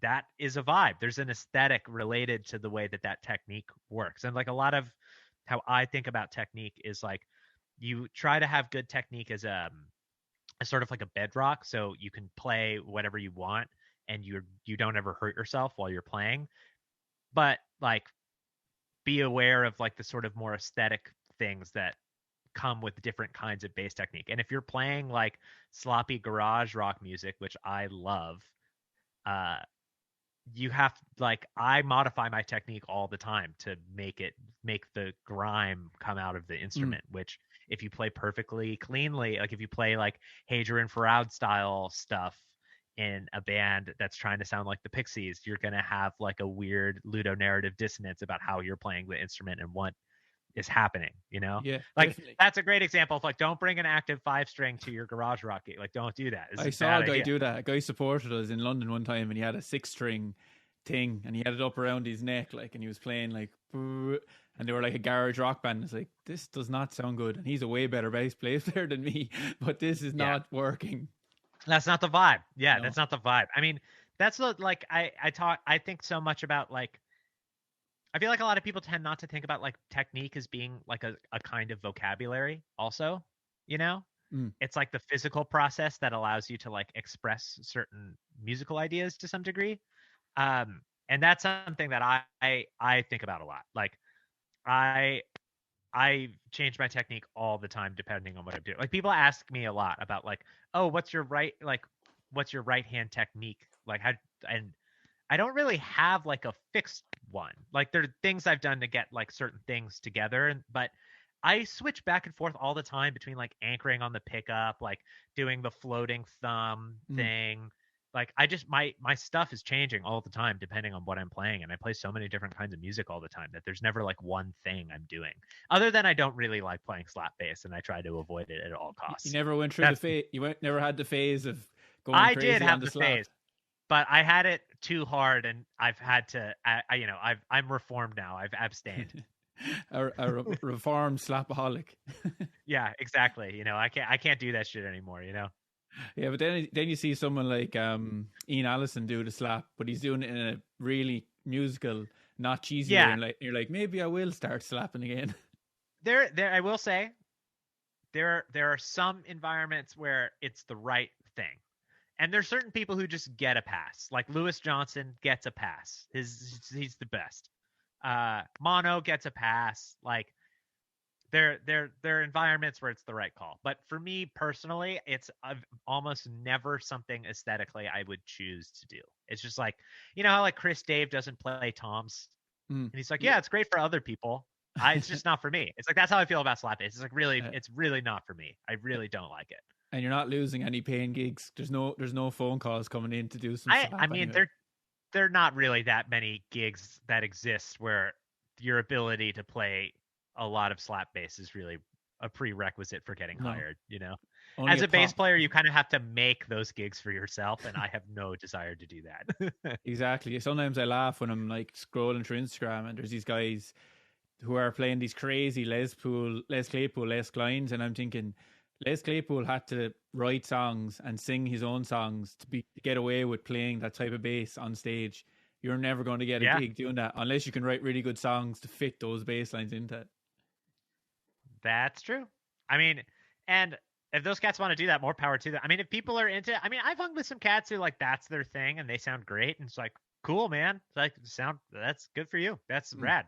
that is a vibe. There's an aesthetic related to the way that technique works. And like a lot of how I think about technique is like you try to have good technique as a sort of like a bedrock, so you can play whatever you want and you don't ever hurt yourself while you're playing. But like be aware of like the sort of more aesthetic things that come with different kinds of bass technique. And if you're playing like sloppy garage rock music, which I love, you have like, I modify my technique all the time to make the grime come out of the instrument, which if you play perfectly cleanly, like if you play like Hadrian Farad style stuff in a band that's trying to sound like the Pixies, you're going to have like a weird ludonarrative dissonance about how you're playing the instrument and what is happening, you know? Yeah, like definitely. That's a great example of like, don't bring an active 5-string to your garage rock gig. Like don't do that. I saw a guy do that. A guy supported us in London one time, and he had a 6-string thing, and he had it up around his neck, like, and he was playing like, and they were like a garage rock band. It's like, this does not sound good, and he's a way better bass player than me, but this is not working. That's not the vibe. Yeah, no. That's not the vibe. I mean, that's what, like, I think so much about, like, I feel like a lot of people tend not to think about like technique as being like a kind of vocabulary also, you know? It's like the physical process that allows you to like express certain musical ideas to some degree. And that's something that I think about a lot. Like I change my technique all the time depending on what I'm doing. Like people ask me a lot about like, oh, what's your right hand technique? Like how, and I don't really have like a fixed one. Like there are things I've done to get like certain things together, but I switch back and forth all the time between like anchoring on the pickup, like doing the floating thumb thing. Like I just, my stuff is changing all the time depending on what I'm playing. And I play so many different kinds of music all the time that there's never like one thing I'm doing, other than I don't really like playing slap bass and I try to avoid it at all costs. You never went through the phase. Never had the phase of going crazy. I did have the phase, but I had it too hard, and I've had to. I'm reformed now. I've abstained. a reformed slapaholic. Yeah, exactly. You know, I can't do that shit anymore. You know. Yeah, but then you see someone like Ian Allison do the slap, but he's doing it in a really musical, not cheesy way. And you're like, maybe I will start slapping again. There. I will say, there are some environments where it's the right thing. And there's certain people who just get a pass. Like Louis Johnson gets a pass. He's the best. Mono gets a pass. Like there are environments where it's the right call. But for me personally, it's almost never something aesthetically I would choose to do. It's just like, you know how like Chris Dave doesn't play toms, and he's like, yeah, it's great for other people. It's just not for me. It's like that's how I feel about slap bass. It's like it's really not for me. I really don't like it. And you're not losing any paying gigs. There's no phone calls coming in to do some. I mean, anyway. There are not really that many gigs that exist where your ability to play a lot of slap bass is really a prerequisite for getting hired, you know. Only As a a bass pop. player, you kind of have to make those gigs for yourself, and I have no desire to do that. Exactly. Sometimes I laugh when I'm like scrolling through Instagram and there's these guys who are playing these crazy Les Claypool, Les Kleins, and I'm thinking Les Claypool had to write songs and sing his own songs to get away with playing that type of bass on stage. You're never going to get a Yeah, gig doing that unless you can write really good songs to fit those bass lines into it. that's true. I mean, and if those cats want to do that, more power to them. I mean, if people are into, I mean, I've hung with some cats who like that's their thing and they sound great, and it's like, cool, man. It's like that's good for you. That's rad.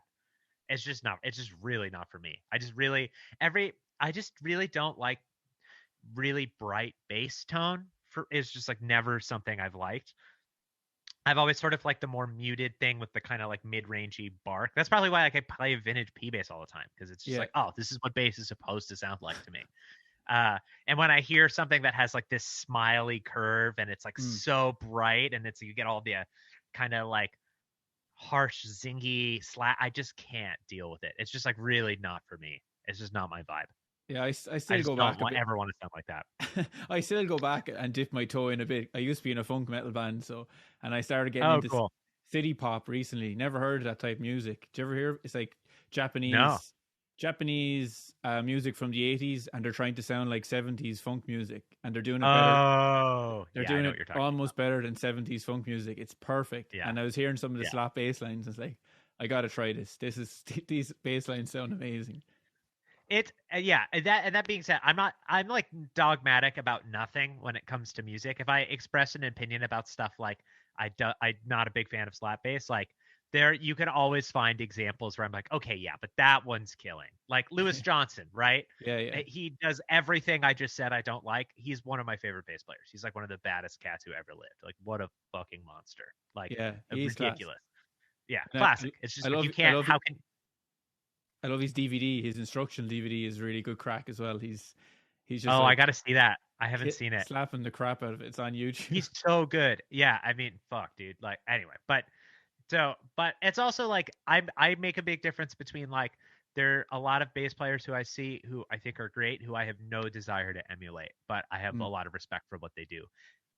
It's just not. It's just really not for me. I just really don't like really bright bass tone. Is just like never something I've liked. I've always sort of liked the more muted thing with the kind of like mid-rangey bark. That's probably why like, I play vintage P bass all the time, because it's just like, oh, this is what bass is supposed to sound like to me. And when I hear something that has like this smiley curve and it's like so bright and you get all the kind of like harsh zingy slap, I just can't deal with it. It's just like really not for me. It's just not my vibe. Yeah, I still just go back don't ever want to sound like that. I still go back and dip my toe in a bit. I used to be in a funk metal band, and I started getting into cool. city pop recently. Never heard of that type of music. Did you ever hear? It's like No. Japanese music from the 80s, and they're trying to sound like 70s funk music, and they're doing it better. Oh, they're doing it almost better than 70s funk music. It's perfect. Yeah. And I was hearing some of the slap bass lines. It's like, I gotta try this. These bass lines sound amazing. It's that being said, I'm like dogmatic about nothing when it comes to music. If I express an opinion about stuff, like I'm not a big fan of slap bass, like there you can always find examples where I'm like, okay, yeah, but that one's killing. Like Louis Johnson, right? Yeah. He does everything I just said I don't like. He's one of my favorite bass players. He's like one of the baddest cats who ever lived. Like, what a fucking monster. Like, ridiculous. Class. Yeah, classic. It's just like, you can't. How can I love his DVD. His instructional DVD is really good crack as well. He's just. Oh, I got to see that. I haven't seen it. Slapping the crap out of it. It's on YouTube. He's so good. Yeah, I mean, fuck, dude. Like, anyway, but it's also like I make a big difference between like there are a lot of bass players who I see who I think are great, who I have no desire to emulate, but I have a lot of respect for what they do,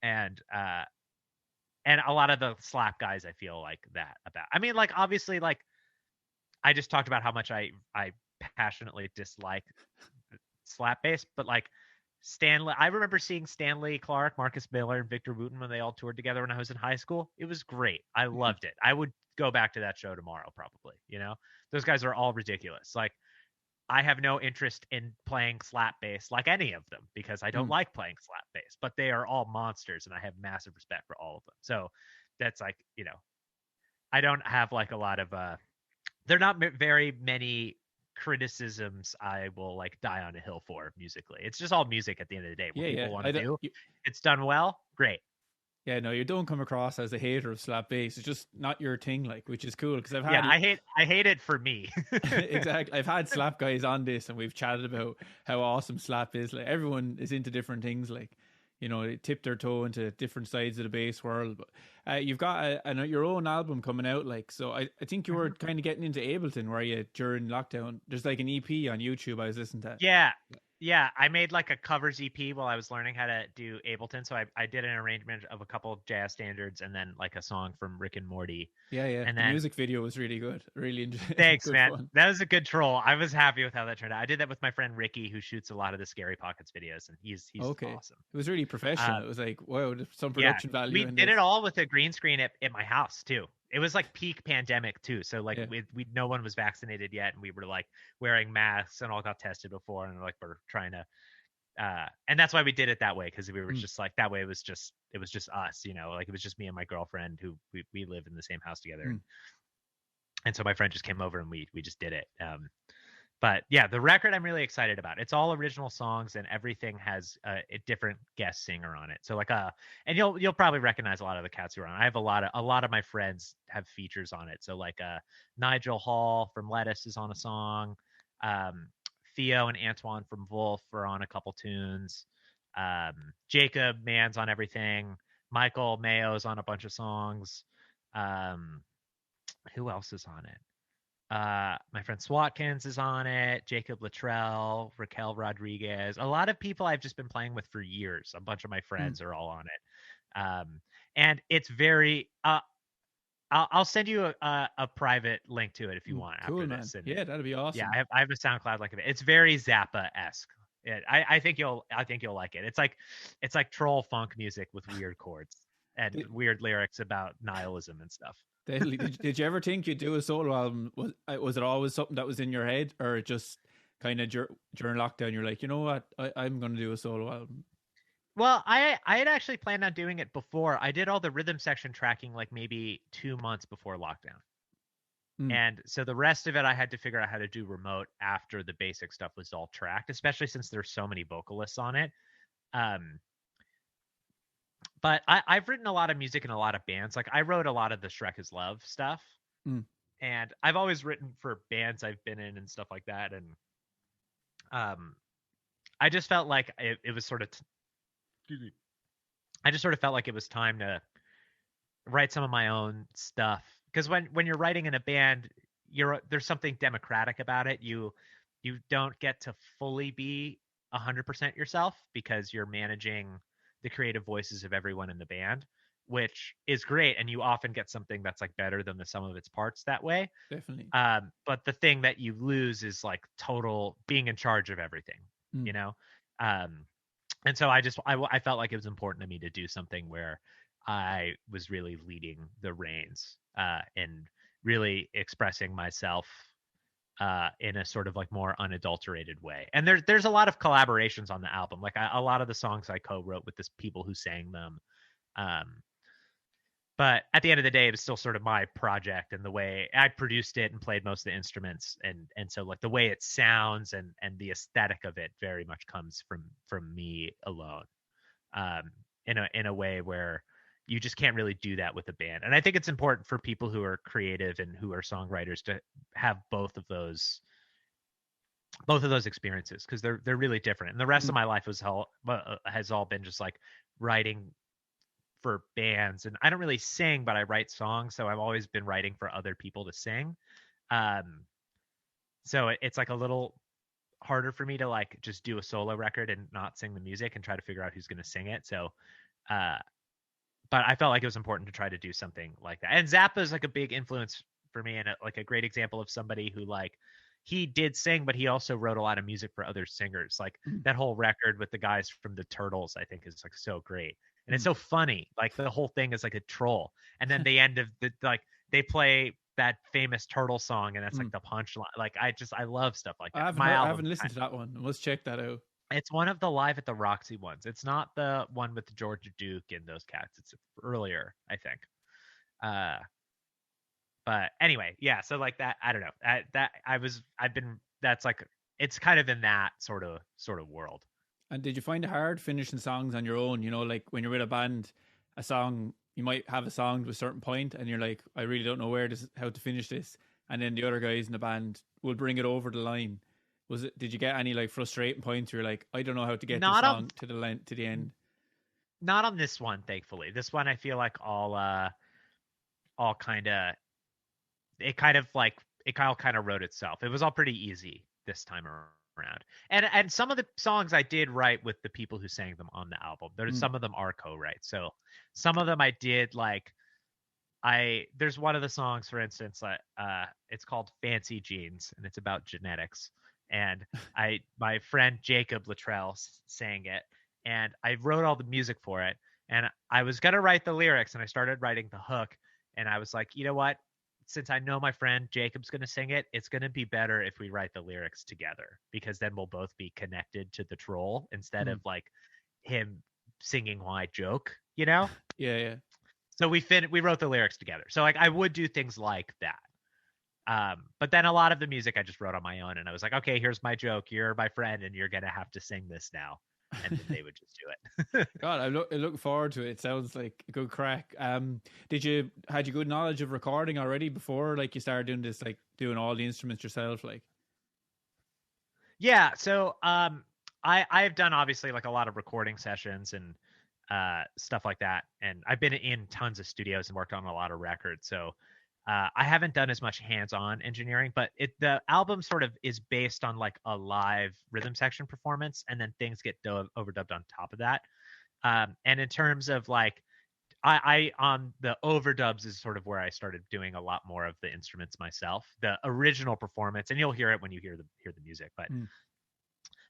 and a lot of the slap guys I feel like that about. I mean, like obviously, like I just talked about how much I passionately dislike slap bass, but like Stanley, I remember seeing Stanley Clark, Marcus Miller, and Victor Wooten when they all toured together when I was in high school. It was great. I loved it. I would go back to that show tomorrow, probably. You know, those guys are all ridiculous. Like, I have no interest in playing slap bass like any of them because I don't like playing slap bass, but they are all monsters and I have massive respect for all of them. So that's like, you know, I don't have like a lot of, there are not very many criticisms I will like die on a hill for musically. It's just all music at the end of the day. What people want to do, it's done well, great. Yeah, no, you don't come across as a hater of slap bass. It's just not your thing, like, which is cool because I've had. Yeah, I hate it for me. Exactly. I've had slap guys on this, and we've chatted about how awesome slap is. Like, everyone is into different things, like, you know, they tip their toe into different sides of the bass world. But you've got your own album coming out, like, so I think you were kind of getting into Ableton, were you, during lockdown? There's like an EP on YouTube I was listening to. Yeah, I made like a covers EP while I was learning how to do Ableton. So I did an arrangement of a couple of jazz standards and then like a song from Rick and Morty. Yeah. And the music video was really good. Really enjoyed it. Thanks, man. Fun. That was a good troll. I was happy with how that turned out. I did that with my friend Ricky, who shoots a lot of the Scary Pockets videos, and he's okay. Awesome. It was really professional. It was like, wow, there's some production value. We did it all with a green screen at my house too. It was like peak pandemic too. So like we no one was vaccinated yet, and we were like wearing masks and all got tested before, and like we're trying to. And that's why we did it that way, because we were just like that way. It was just us, you know, like it was just me and my girlfriend who we live in the same house together. And so my friend just came over and we just did it. But yeah, the record I'm really excited about. It's all original songs and everything has a different guest singer on it. So like and you'll probably recognize a lot of the cats who are on it. I have a lot of my friends have features on it. So like Nigel Hall from Lettuce is on a song. Theo and Antoine from Vulf are on a couple tunes. Jacob Mann's on everything. Michael Mayo's on a bunch of songs. Who else is on it? My friend Swatkins is on it. Jacob Luttrell, Raquel Rodriguez. A lot of people I've just been playing with for years. A bunch of my friends are all on it. And it's very. I'll send you a private link to it if you want Cool, after man. this. And Yeah, that'd be awesome. yeah, I have a SoundCloud link of it. It's very Zappa-esque. I think you'll like it. It's like troll funk music with weird chords and weird lyrics about nihilism and stuff. Did you ever think you'd do a solo album? Was it always something that was in your head, or just kind of during lockdown you're like, you know what, I'm going to do a solo album? Well, I had actually planned on doing it before. I did all the rhythm section tracking like maybe 2 months before lockdown. And so the rest of it, I had to figure out how to do remote after the basic stuff was all tracked, especially since there's so many vocalists on it. But I've written a lot of music in a lot of bands. Like I wrote a lot of the Shrek is Love stuff. And I've always written for bands I've been in and stuff like that. And I just felt like it was sort of I just sort of felt like it was time to write some of my own stuff. Because when you're writing in a band, there's something democratic about it. You don't get to fully be 100% yourself because you're managing the creative voices of everyone in the band, which is great. And you often get something that's like better than the sum of its parts that way. Definitely. But the thing that you lose is like total being in charge of everything, you know? And so I felt like it was important to me to do something where I was really leading the reins and really expressing myself in a sort of like more unadulterated way. And there's a lot of collaborations on the album. Like a lot of the songs I co-wrote with the people who sang them. But at the end of the day, it was still sort of my project, and the way I produced it and played most of the instruments. And so like the way it sounds and the aesthetic of it very much comes from me alone, in a way where you just can't really do that with a band. And I think it's important for people who are creative and who are songwriters to have both of those experiences, because they're really different. And the rest of my life has all been just like writing for bands, and I don't really sing, but I write songs, so I've always been writing for other people to sing. So it's like a little harder for me to like just do a solo record and not sing the music and try to figure out who's going to sing it. So but I felt like it was important to try to do something like that. And Zappa is like a big influence for me, and like a great example of somebody who like he did sing, but he also wrote a lot of music for other singers. Like that whole record with the guys from the Turtles, I think is like so great. And it's so funny. Like the whole thing is like a troll. And then the end of the, like they play that famous turtle song, and that's like the punchline. Like I love stuff like that. I haven't listened to that one. Let's check that out. It's one of the Live at the Roxy ones. It's not the one with the Georgia Duke and those cats. It's earlier, I think. But anyway, yeah. So like that, I don't know. That's like, it's kind of in that sort of world. And did you find it hard finishing songs on your own? You know, like when you're with a band, a song, you might have a song to a certain point and you're like, I really don't know how to finish this. And then the other guys in the band will bring it over the line. Did you get any like frustrating points where you're like, I don't know how to get this song to the end? Not on this one, thankfully. This one, I feel like all kind of wrote itself. It was all pretty easy this time around. And some of the songs I did write with the people who sang them on the album. Some of them are co-writes. So some of them I did like there's one of the songs, for instance, it's called Fancy Jeans, and it's about genetics. And my friend Jacob Luttrell sang it, and I wrote all the music for it. And I was gonna write the lyrics, and I started writing the hook, and I was like, you know what? Since I know my friend Jacob's going to sing it, it's going to be better if we write the lyrics together, because then we'll both be connected to the troll instead of like him singing why joke, you know? Yeah. So we wrote the lyrics together. So like I would do things like that. But then a lot of the music I just wrote on my own, and I was like, okay, here's my joke. You're my friend and you're going to have to sing this now. And then they would just do it. God, I look forward to it. It sounds like a good crack. Had you good knowledge of recording already before like you started doing this, like doing all the instruments yourself? Like, yeah. So I've done obviously like a lot of recording sessions and stuff like that, and I've been in tons of studios and worked on a lot of records. So I haven't done as much hands-on engineering, but the album sort of is based on like a live rhythm section performance, and then things get overdubbed on top of that. And in terms of like, I on the overdubs is sort of where I started doing a lot more of the instruments myself. The original performance, and you'll hear it when you hear the music, but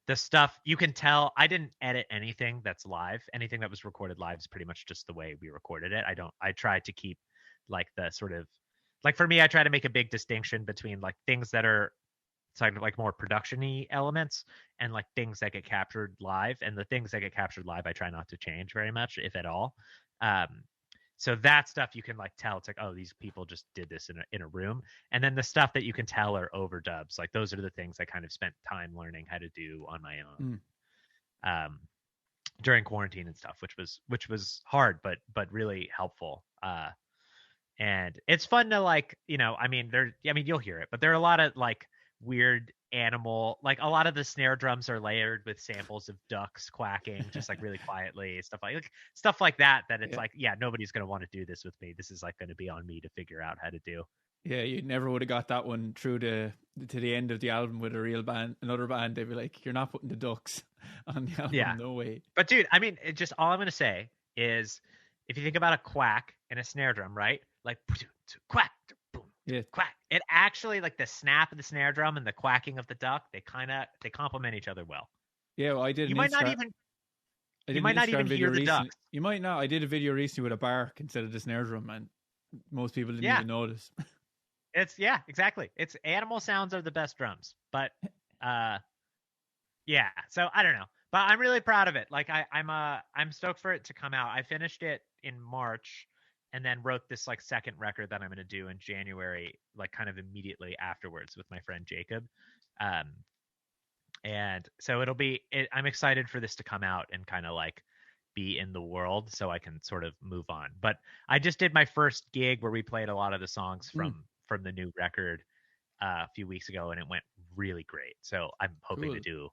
the stuff you can tell, I didn't edit anything that's live. Anything that was recorded live is pretty much just the way we recorded it. I try to keep like the sort of, like for me, I try to make a big distinction between like things that are sort of like more production-y elements and like things that get captured live. And the things that get captured live, I try not to change very much, if at all. So that stuff you can like tell, it's like, oh, these people just did this in a room. And then the stuff that you can tell are overdubs. Like those are the things I kind of spent time learning how to do on my own during quarantine and stuff, which was hard, but really helpful. And it's fun to like, I mean, you'll hear it, but there are a lot of like weird animal, like a lot of the snare drums are layered with samples of ducks quacking just like really quietly, stuff like that it's like, yeah, nobody's going to want to do this with me. This is like going to be on me to figure out how to do. Yeah, you never would have got that one through to the end of the album with a real band, another band. They'd be like, you're not putting the ducks on the album. Yeah. No way. But dude, I mean, just all I'm going to say is if you think about a quack and a snare drum, right? Like quack, boom, quack. It actually, like the snap of the snare drum and the quacking of the duck, they complement each other well. Yeah, well, I did. You might not even hear the ducks. You might not. I did a video recently with a bark instead of the snare drum, and most people didn't even notice. Exactly. It's animal sounds are the best drums, but yeah. So I don't know, but I'm really proud of it. Like I'm stoked for it to come out. I finished it in March, and then wrote this like second record that I'm going to do in January, like kind of immediately afterwards with my friend Jacob. And so I'm excited for this to come out and kind of like be in the world so I can sort of move on. But I just did my first gig where we played a lot of the songs from the new record a few weeks ago, and it went really great. So I'm hoping to do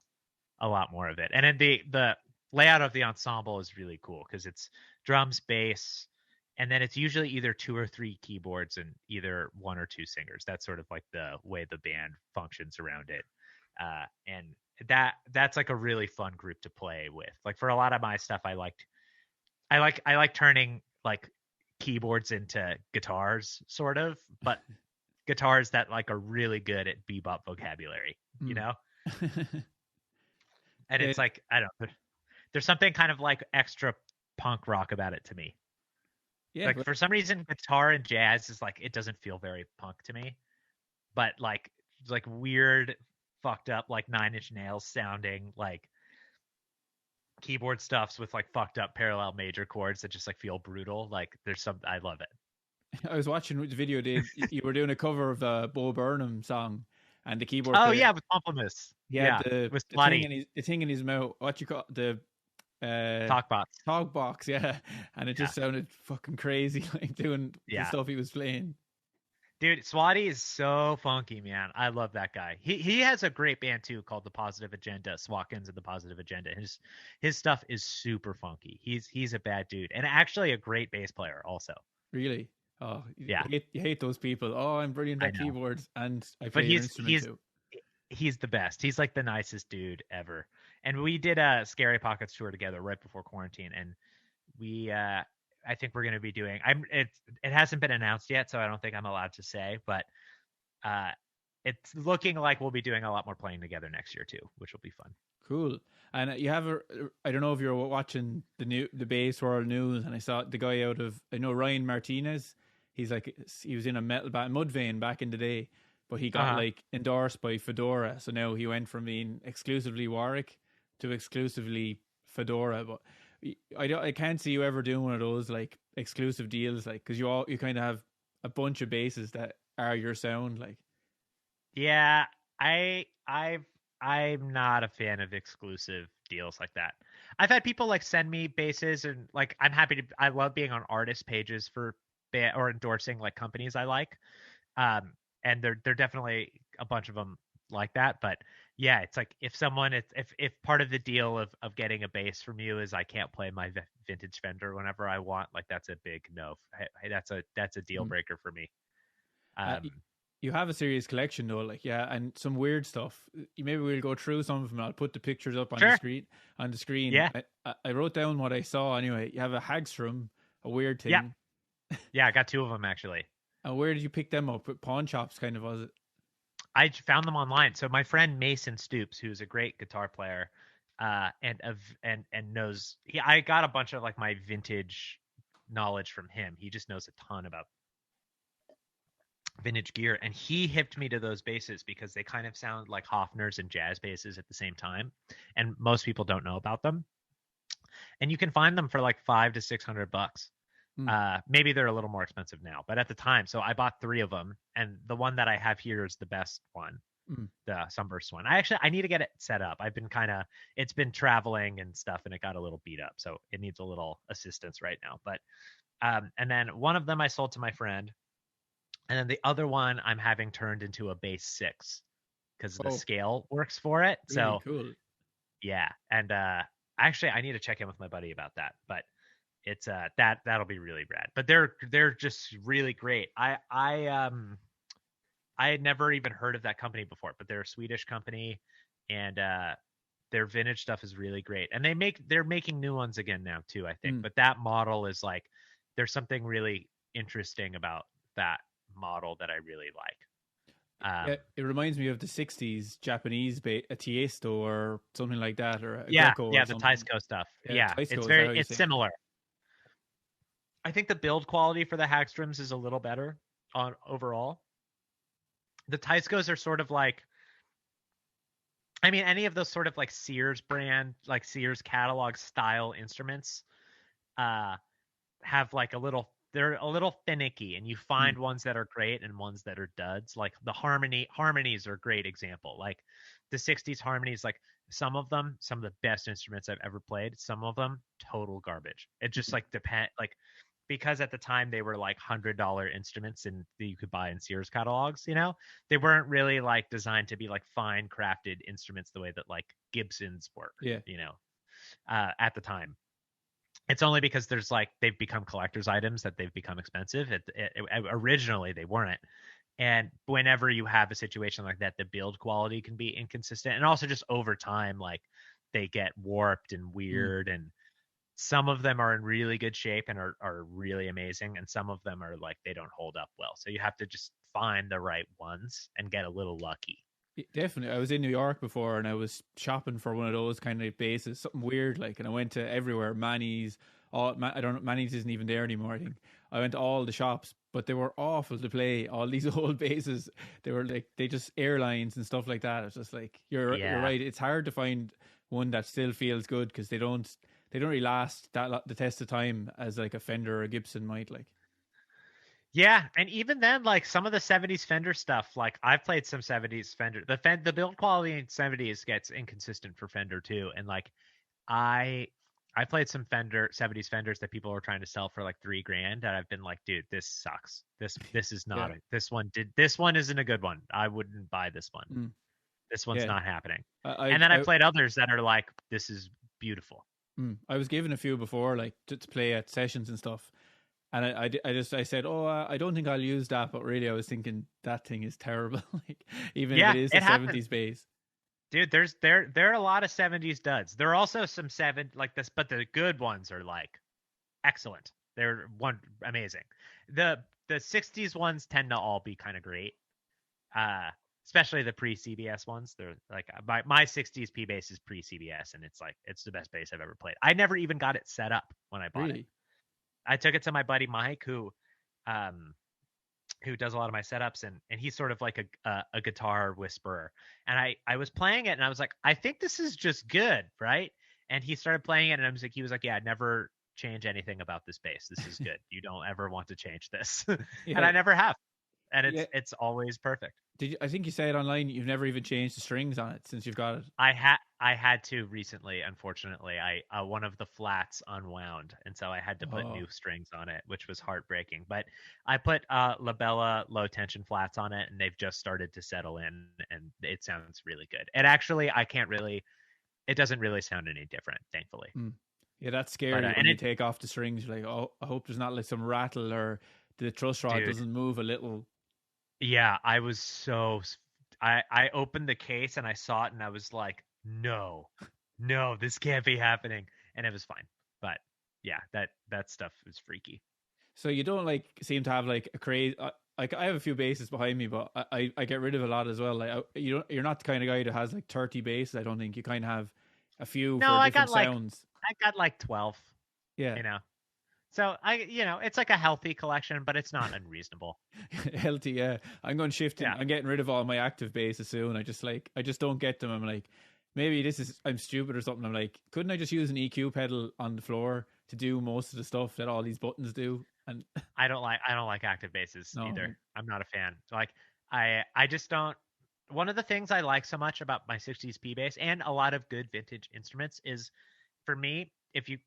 a lot more of it. And then the layout of the ensemble is really cool because it's drums, bass, and then it's usually either 2 or 3 keyboards and either 1 or 2 singers. That's sort of like the way the band functions around it. And that's like a really fun group to play with. Like for a lot of my stuff, I like turning like keyboards into guitars, sort of, but guitars that like are really good at bebop vocabulary, you know? And it's like, I don't know, there's something kind of like extra punk rock about it to me. Yeah, like for some reason, guitar and jazz is like, it doesn't feel very punk to me, but like weird, fucked up, like 9 Inch Nails sounding like keyboard stuffs with like fucked up parallel major chords that just like feel brutal. Like I love it. I was watching the video. You were doing a cover of the Bo Burnham song, and the keyboard. Oh yeah, with Pomplamoose. Yeah, the thing in his mouth. What you call the talk box, yeah, and it just sounded fucking crazy, like doing the stuff he was playing. Dude, Swati is so funky, man. I love that guy. He has a great band too called The Positive Agenda, Swatkins and The Positive Agenda. His stuff is super funky. He's a bad dude, and actually a great bass player also. Really? Oh yeah. You hate those people. Oh, I'm brilliant at keyboards, and I play an instrument too. He's the best. He's like the nicest dude ever. And we did a Scary Pockets tour together right before quarantine, and we I think we're going to be doing. It hasn't been announced yet, so I don't think I'm allowed to say, but it's looking like we'll be doing a lot more playing together next year too, which will be fun. Cool. And you have I don't know if you're watching the Bass World News, and I saw the guy Ryan Martinez. He was in a metal band, Mudvayne, back in the day, but he got like endorsed by Fedora, so now he went from being exclusively Warwick to exclusively Fedora. But I can't see you ever doing one of those like exclusive deals, like, because you kind of have a bunch of basses that are your sound, like. Yeah, I'm not a fan of exclusive deals like that. I've had people like send me basses, and like I love being on artist pages for or endorsing like companies I like, and they're definitely a bunch of them like that. But yeah, it's like if part of the deal of getting a bass from you is I can't play my vintage Fender whenever I want, like that's a big no. That's a deal breaker for me. Uh, Um, you have a serious collection though, like yeah, and some weird stuff. Maybe we'll go through some of them. I'll put the pictures up on the sure. screen. On the screen, Yeah. I wrote down what I saw. Anyway, you have a Hagstrom, a weird Yeah. thing. Yeah. I got two of them actually. And where did you pick them up? With pawn shops, kind of, was it? I found them online. So my friend Mason Stoops, who's a great guitar player, and knows I got a bunch of like my vintage knowledge from him. He just knows a ton about vintage gear, and he hipped me to those basses because they kind of sound like Hofner's and jazz basses at the same time, and most people don't know about them. And you can find them for like $500 to $600. Maybe they're a little more expensive now, but at the time, so I bought 3 of them, and the one that I have here is the best one, the Sunburst one. I need to get it set up. I've been it's been traveling and stuff, and it got a little beat up, so it needs a little assistance right now. But and then one of them I sold to my friend, and then the other one I'm having turned into a bass 6 because the scale works for it. Really so cool. Yeah, and actually I need to check in with my buddy about that, but it's that'll be really rad. But they're just really great. I had never even heard of that company before, but they're a Swedish company, and their vintage stuff is really great. And they're making new ones again now too, I think. But that model is like, there's something really interesting about that model that I really like. It reminds me of the 60s Japanese a Tiesto or something like that, or a yeah, Greco yeah, or the something. Taisco stuff. Yeah, Taisco, it's similar. I think the build quality for the Hagstroms is a little better on overall. The Taiscos are sort of like, I mean, any of those sort of like Sears brand, like Sears catalog style instruments, have like they're a little finicky, and you find ones that are great and ones that are duds. Like the harmonies are a great example. Like the 60s harmonies, like some of the best instruments I've ever played. Some of them total garbage. It just like because at the time they were like $100 instruments and that you could buy in Sears catalogs, they weren't really like designed to be like fine crafted instruments the way that like Gibsons were, at the time. It's only because they've become collector's items that they've become expensive. Originally they weren't. And whenever you have a situation like that, the build quality can be inconsistent. And also just over time, like they get warped and weird, and some of them are in really good shape and are really amazing, and some of them are like they don't hold up well. So you have to just find the right ones and get a little lucky. Definitely. I was in New York before, and I was shopping for one of those kind of bases, something weird, like, and I went to everywhere. Manny's, I don't know, Manny's isn't even there anymore, I think. I went to all the shops, but they were awful to play. All these old bases, they were like, they just airlines and stuff like that. It's just like, you're right. It's hard to find one that still feels good because they don't really last the test of time as like a Fender or a Gibson might, like. Yeah, and even then, like some of the 70s Fender stuff, like I've played some 70s Fender. The build quality in 70s gets inconsistent for Fender too. And like I played some 70s Fenders that people were trying to sell for like $3,000, and I've been like, dude, this sucks. This is not this one isn't a good one. I wouldn't buy this one. This one's not happening. And then I played others that are like, this is beautiful. I was given a few before, like to play at sessions and stuff. And I said, I don't think I'll use that, but really I was thinking that thing is terrible. Like even if it is a 70s bass. Dude, there are a lot of 70s duds. There are also some like this, but the good ones are like excellent. They're amazing. The 60s ones tend to all be kind of great. Especially the pre-CBS ones. They're like my 60s P bass is pre-CBS, and it's the best bass I've ever played. I never even got it set up when I bought it. I took it to my buddy Mike, who does a lot of my setups, and he's sort of like a guitar whisperer. And I was playing it, and I was like, I think this is just good, right? And he started playing it, and he was like, yeah, never change anything about this bass. This is good. You don't ever want to change this. And I never have. And it's always perfect. I think you said online you've never even changed the strings on it since you've got it. I had to recently, unfortunately. One of the flats unwound, and so I had to put new strings on it, which was heartbreaking. But I put Labella low tension flats on it, and they've just started to settle in, and it sounds really good. And actually, it doesn't really sound any different, thankfully. Yeah, that's scary when you take off the strings. You're like, I hope there's not like some rattle or the truss rod doesn't move a little. Yeah, I was so I opened the case and I saw it and I was like, no, no, this can't be happening, and it was fine. But yeah, that stuff is freaky. So you don't like seem to have like a crazy. Like I have a few basses behind me, but I get rid of a lot as well. Like you're not the kind of guy that has like 30 basses. I don't think you kind of have a few No, for different sounds. I got like 12, Yeah, you know. So it's like a healthy collection, but it's not unreasonable. healthy. Yeah, I'm going shifting. Yeah. I'm getting rid of all my active basses soon. I just don't get them. I'm like, maybe I'm stupid or something. I'm like, couldn't I just use an EQ pedal on the floor to do most of the stuff that all these buttons do? And I don't like active basses no, either. I'm not a fan. Like I just don't. One of the things I like so much about my 60s P bass and a lot of good vintage instruments is, for me, if you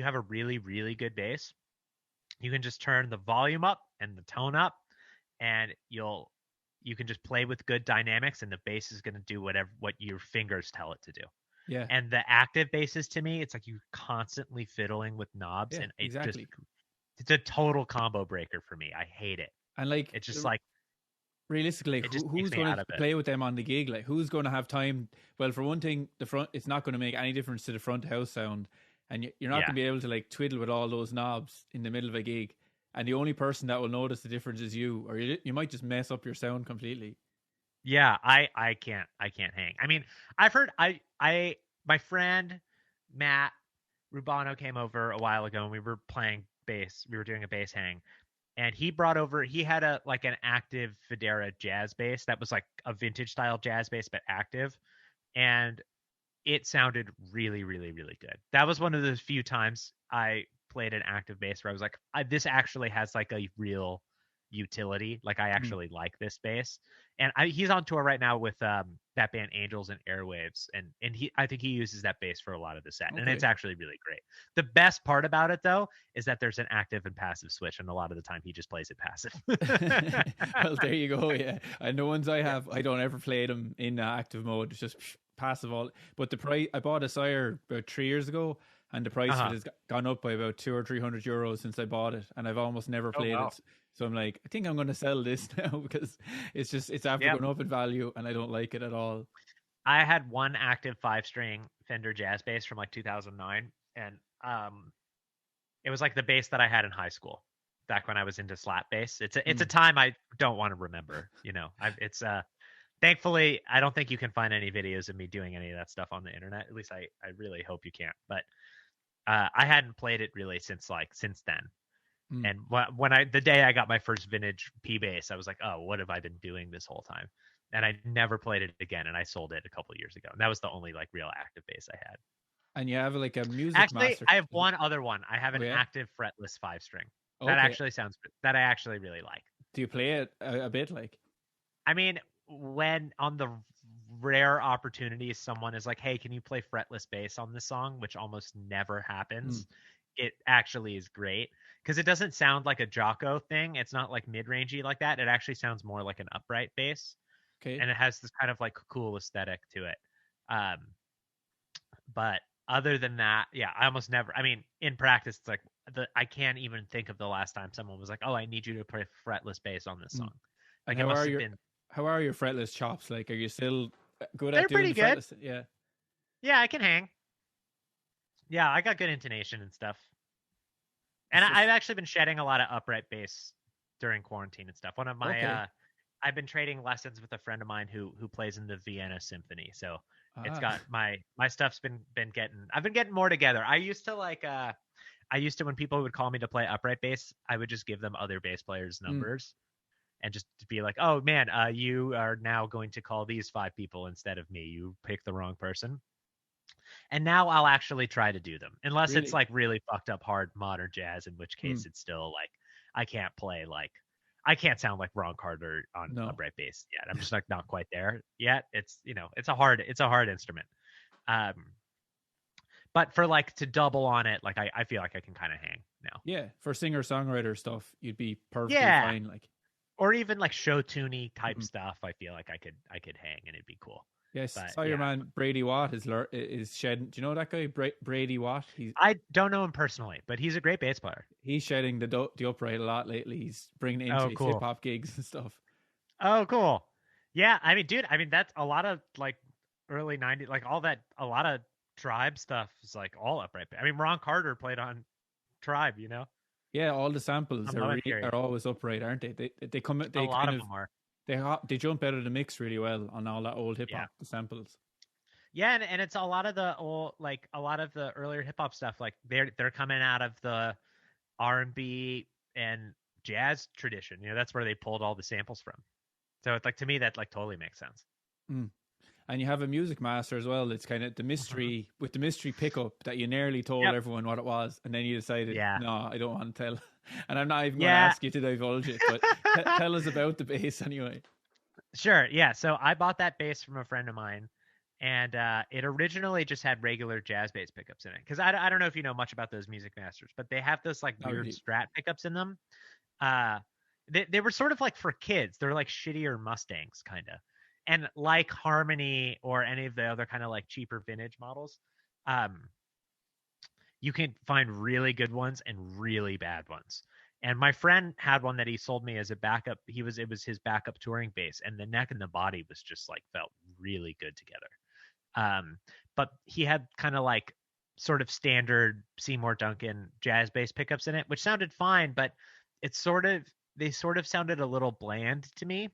have a really good bass, you can just turn the volume up and the tone up, and you can just play with good dynamics, and the bass is going to do what your fingers tell it to do. yeah, And the active basses, to me, it's like you're constantly fiddling with knobs, yeah, and exactly. it's a total combo breaker for me. I hate it. And like It's just like realistically, it just who's takes me going out to of it. play with them on the gig? Like, who's going to have time? Well, for one thing, the front, it's not going to make any difference to the front house sound, and you're not Yeah. going to be able to like twiddle with all those knobs in the middle of a gig. And the only person that will notice the difference is you, or you might just mess up your sound completely. Yeah, I can't hang. I mean, I've heard I my friend Matt Rubano came over a while ago and we were playing bass. We were doing a bass hang, and he had a like an active Federa jazz bass that was like a vintage style jazz bass but active, and it sounded really good. That was one of the few times I played an active bass where I was like, this actually has like a real utility. Like I Mm. actually like this bass. And he's on tour right now with that band Angels and Airwaves, and I think he uses that bass for a lot of the set, and it's Okay. actually really great. The best part about it though is that there's an active and passive switch, and a lot of the time he just plays it passive. Well, there you go. Yeah, and the ones I Yeah. have, I don't ever play them in active mode. It's just passive all. But the price, I bought a Sire about 3 years ago, and the price of it Uh-huh. has gone up by about 200 or 300 euros since I bought it, and I've almost never Oh played wow. it. So I'm like, I think I'm going to sell this now because it's after Yeah. going up in value, and I don't like it at all. I had one active 5-string Fender jazz bass from like 2009, and it was like the bass that I had in high school, back when I was into slap bass. It's a Mm. time I don't want to remember. It's thankfully I don't think you can find any videos of me doing any of that stuff on the internet. At least I really hope you can't. But I hadn't played it really since then. Mm. And when the day I got my first vintage P bass, I was like, oh, what have I been doing this whole time? And I never played it again, and I sold it a couple years ago. And that was the only like real active bass I had. And you have like a music Actually, master. I have one other one. I have Oh an yeah. active fretless 5-string. That Okay. actually sounds good. That I actually really like. Do you play it a bit? Like, I mean, when on the rare opportunities someone is like, "Hey, can you play fretless bass on this song?" which almost never mm. happens, it actually is great because it doesn't sound like a Jocko thing. It's not like mid-rangey like that. It actually sounds more like an upright bass, Okay. and it has this kind of like cool aesthetic to it. Um, but other than that, yeah, I almost never. I mean, in practice, it's like I can't even think of the last time someone was like, "Oh, I need you to play fretless bass on this Mm. song." And Like it must have been. how are your fretless chops? Like, are you still good at They're doing pretty the good. fretless? Yeah. Yeah, I can hang. Yeah, I got good intonation and stuff. And It's I've just actually been shedding a lot of upright bass during quarantine and stuff. One of my okay. I've been trading lessons with a friend of mine who plays in the Vienna Symphony. So it's Ah. got my stuff's been getting I've been getting more together. I used to when people would call me to play upright bass, I would just give them other bass players' Mm. numbers and just be like, "Oh man, you are now going to call these 5 people instead of me. You picked the wrong person." And now I'll actually try to do them, unless it's Really? like really fucked up hard modern jazz, in which Mm. case it's still like I can't play like I can't sound like Ron Carter on No. upright bass yet. I'm just like not quite there yet. It's a hard instrument. Um, but for like to double on it, like I feel like I can kind of hang now. Yeah, for singer songwriter stuff, you'd be perfectly Yeah, fine. Like, or even like show tuney type mm. stuff. I feel like I could hang and it'd be cool. Yes, But saw your yeah, man Brady Watt is shedding. Do you know that guy Brady Watt? I don't know him personally, but he's a great bass player. He's shedding the upright a lot lately. He's bringing it into Oh, his hip cool. hop gigs and stuff. Oh, cool. Yeah, I mean, dude, I mean that's a lot of like early '90s, like all that, a lot of Tribe stuff is like all upright. I mean, Ron Carter played on Tribe, you know, Yeah, all the samples I'm are curious. always upright, aren't they? A They lot kind of of them are. they jump out of the mix really well on all that old hip Yeah. hop, the samples. Yeah, and it's a lot of the old, like a lot of the earlier hip hop stuff. Like they're coming out of the R&B and jazz tradition. You know, that's where they pulled all the samples from. So it's like, to me, that like totally makes sense. Mm. And you have a music master as well. It's kind of the mystery with the mystery pickup that you nearly told Yep. everyone what it was, and then you decided, Yeah. no, I don't want to tell. And I'm not even going to Yeah. ask you to divulge it, but tell us about the bass anyway. Sure. Yeah. So I bought that bass from a friend of mine, and it originally just had regular jazz bass pickups in it. Because I don't know if you know much about those Music Masters, but they have those like Not weird really. Strat pickups in them. They were sort of like for kids. They're like shittier Mustangs, kind of. And like Harmony or any of the other kind of like cheaper vintage models, you can find really good ones and really bad ones. And my friend had one that he sold me as a backup. It was his backup touring bass, and the neck and the body was just like felt really good together. But he had kind of like sort of standard Seymour Duncan jazz bass pickups in it, which sounded fine, but they sort of sounded a little bland to me.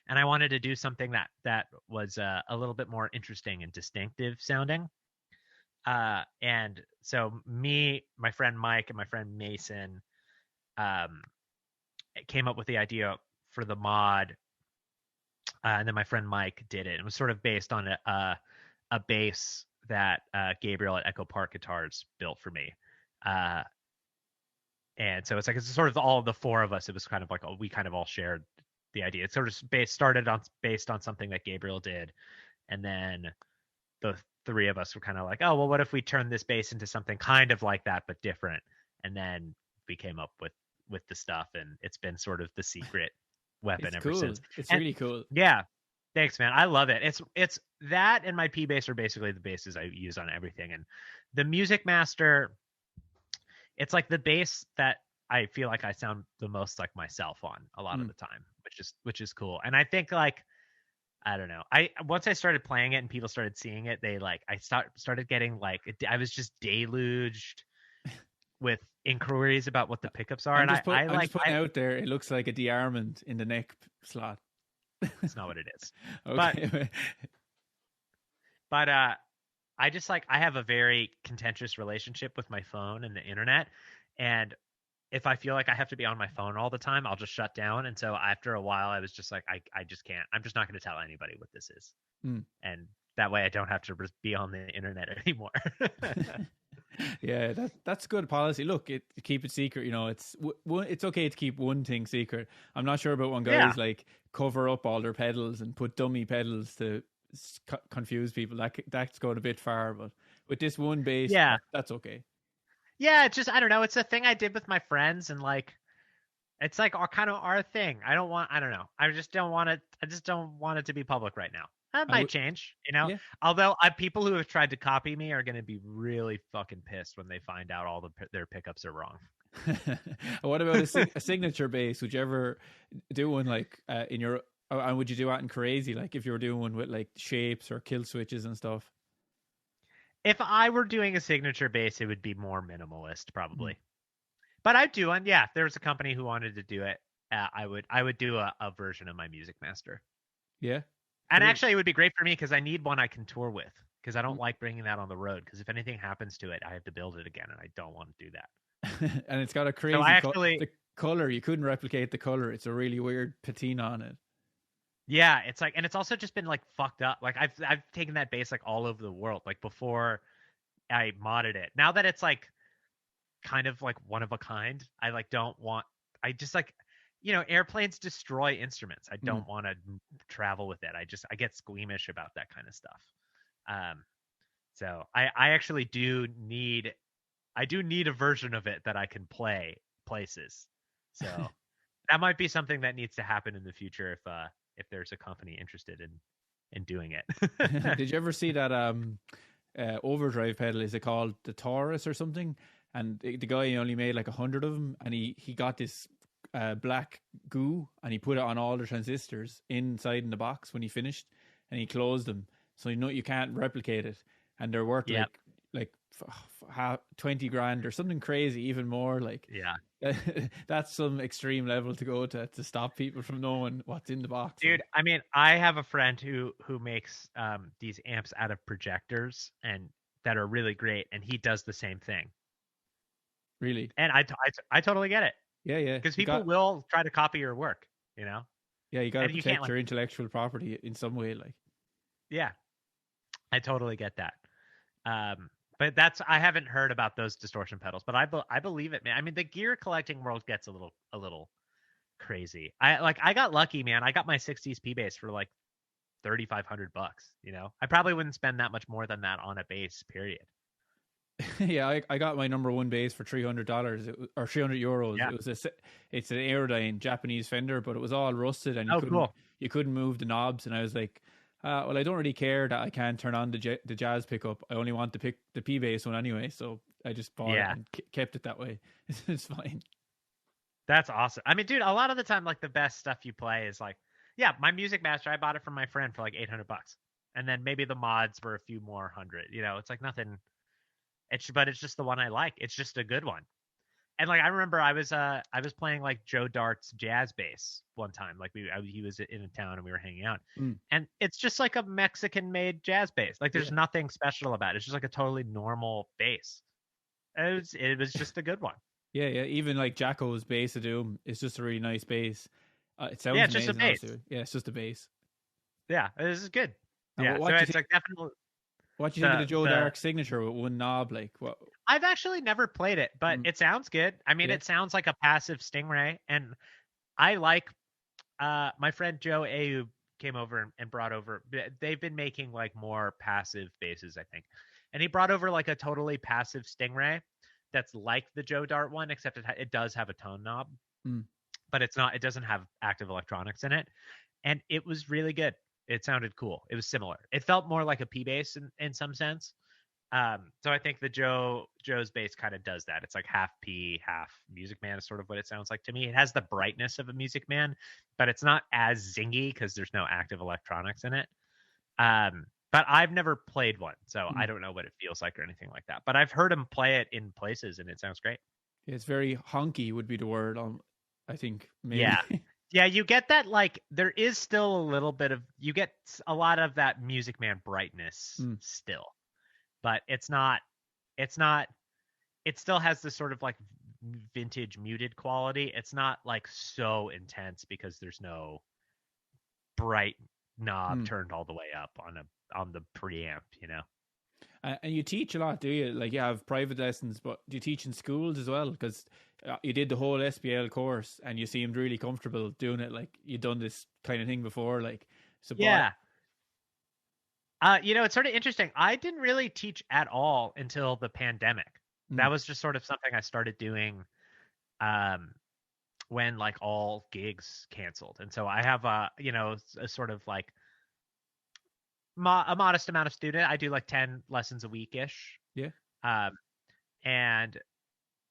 And I wanted to do something that was a little bit more interesting and distinctive sounding. And so me, my friend Mike, and my friend Mason came up with the idea for the mod, and then my friend Mike did it. It was sort of based on a bass that Gabriel at Echo Park Guitars built for me. And so it's sort of all of the four of us. It was kind of like we kind of all shared the idea. It sort of based on something that Gabriel did, and then the three of us were kind of like, oh well, what if we turn this bass into something kind of like that but different? And then we came up with the stuff, and it's been sort of the secret weapon It's ever cool. since. It's And really cool. yeah, thanks, man. I love it. It's that and my P bass are basically the basses I use on everything. And the Music Master, it's like the bass that I feel like I sound the most like myself on a lot of the time, which is cool. And I think like, I don't know. Once I started playing it and people started seeing it, they like started getting like, I was just deluged with inquiries about what the pickups are. I'm And just putting out there. It looks like a de-armament in the neck slot. That's not what it is. Okay. But I just like, I have a very contentious relationship with my phone and the internet. And if I feel like I have to be on my phone all the time, I'll just shut down. And so after a while, I was just like, I just can't. I'm just not going to tell anybody what this is. And that way I don't have to be on the internet anymore. Yeah, that's good policy. Look, keep it secret. You know, it's okay to keep one thing secret. I'm not sure about when guys like cover up all their pedals and put dummy pedals to confuse people. That's going a bit far, but with this one bass, that's okay. Yeah, it's just, I don't know. It's a thing I did with my friends, and like, it's like kind of our thing. I don't know. I just don't want it to be public right now. That might change, you know. Yeah. Although people who have tried to copy me are going to be really fucking pissed when they find out all their pickups are wrong. What about a signature bass? Would you ever do one like in your? And would you do that in crazy? Like if you were doing one with like shapes or kill switches and stuff? If I were doing a signature bass, it would be more minimalist, probably. But I'd do one. Yeah, if there was a company who wanted to do it, I would do a version of my Music Master. Yeah. And actually, it would be great for me because I need one I can tour with, because I don't like bringing that on the road, because if anything happens to it, I have to build it again, and I don't want to do that. And it's got a crazy the color. You couldn't replicate the color. It's a really weird patina on it. Yeah, it's like, and it's also just been like fucked up. Like I've taken that bass like all over the world, like before I modded it. Now that it's like kind of like one of a kind, I like don't want. I just like, you know, airplanes destroy instruments. I don't want to travel with it. I get squeamish about that kind of stuff. So I actually do need a version of it that I can play places. So that might be something that needs to happen in the future if there's a company interested in doing it. Did you ever see that overdrive pedal? Is it called the Taurus or something? And the guy only made like 100 of them, and he got this black goo, and he put it on all the transistors inside in the box when he finished, and he closed them, so you can't replicate it, and they're worth like 20 grand or something crazy, even more. Like, that's some extreme level to go to stop people from knowing what's in the box. Dude, I mean, I have a friend who makes these amps out of projectors and that are really great, and he does the same thing. Really? And I totally get it. Yeah. Because people will try to copy your work, you know? Yeah, you got to protect your intellectual property in some way, like. Yeah, I totally get that. But I haven't heard about those distortion pedals, but I believe it, man. I mean, the gear collecting world gets a little crazy. I got lucky, man. I got my 60s P bass for like $3,500, you know? I probably wouldn't spend that much more than that on a bass, period. Yeah, I got my number one bass for $300 or €300. Yeah. It's an Aerodyne Japanese Fender, but it was all rusted, and you couldn't move the knobs. And I was like, well, I don't really care that I can't turn on the jazz pickup. I only want the P bass one anyway, so I just bought it and kept it that way. It's fine. That's awesome. I mean, dude, a lot of the time, like, the best stuff you play is like, my Music Master, I bought it from my friend for like $800, and then maybe the mods were a few more hundred. You know, it's like nothing. But it's just the one I like. It's just a good one. And like, I remember I was playing like Joe Dart's jazz bass one time. Like he was in a town and we were hanging out, and it's just like a Mexican made jazz bass. Like there's nothing special about it. It's just like a totally normal bass. It was just a good one. Yeah. Even like Jacko's Bass of Doom is just a really nice bass. It sounds it's just a bass. Also. Yeah, it's just a bass. Yeah, this is good. And so it's like definitely. What do you think of the Joe Dark signature with one knob? Like, what? I've actually never played it, but it sounds good. I mean, it sounds like a passive Stingray, and I like. My friend Joe Ayub came over and brought over. They've been making like more passive basses, I think, and he brought over like a totally passive Stingray that's like the Joe Dart one, except it does have a tone knob, but it's not. It doesn't have active electronics in it, and it was really good. It sounded cool. It was similar. It felt more like a P bass in some sense. So I think the Joe's bass kind of does that. It's like half P, half Music Man is sort of what it sounds like to me. It has the brightness of a Music Man, but it's not as zingy because there's no active electronics in it. But I've never played one, so I don't know what it feels like or anything like that. But I've heard him play it in places, and it sounds great. It's very honky would be the word. I think maybe. Yeah. Yeah, you get that, like, there is still a little bit of, you get a lot of that Music Man brightness still, but it still has this sort of like vintage muted quality. It's not like so intense because there's no bright knob turned all the way up on the preamp, you know? And you teach a lot, do you? Like, you have private lessons, but do you teach in schools as well? Because you did the whole SPL course, and you seemed really comfortable doing it. Like, you'd done this kind of thing before. Like, yeah. You know, it's sort of interesting. I didn't really teach at all until the pandemic. That was just sort of something I started doing when like all gigs canceled. And so I have a sort of like a modest amount of student. I do like 10 lessons a week-ish. Yeah. And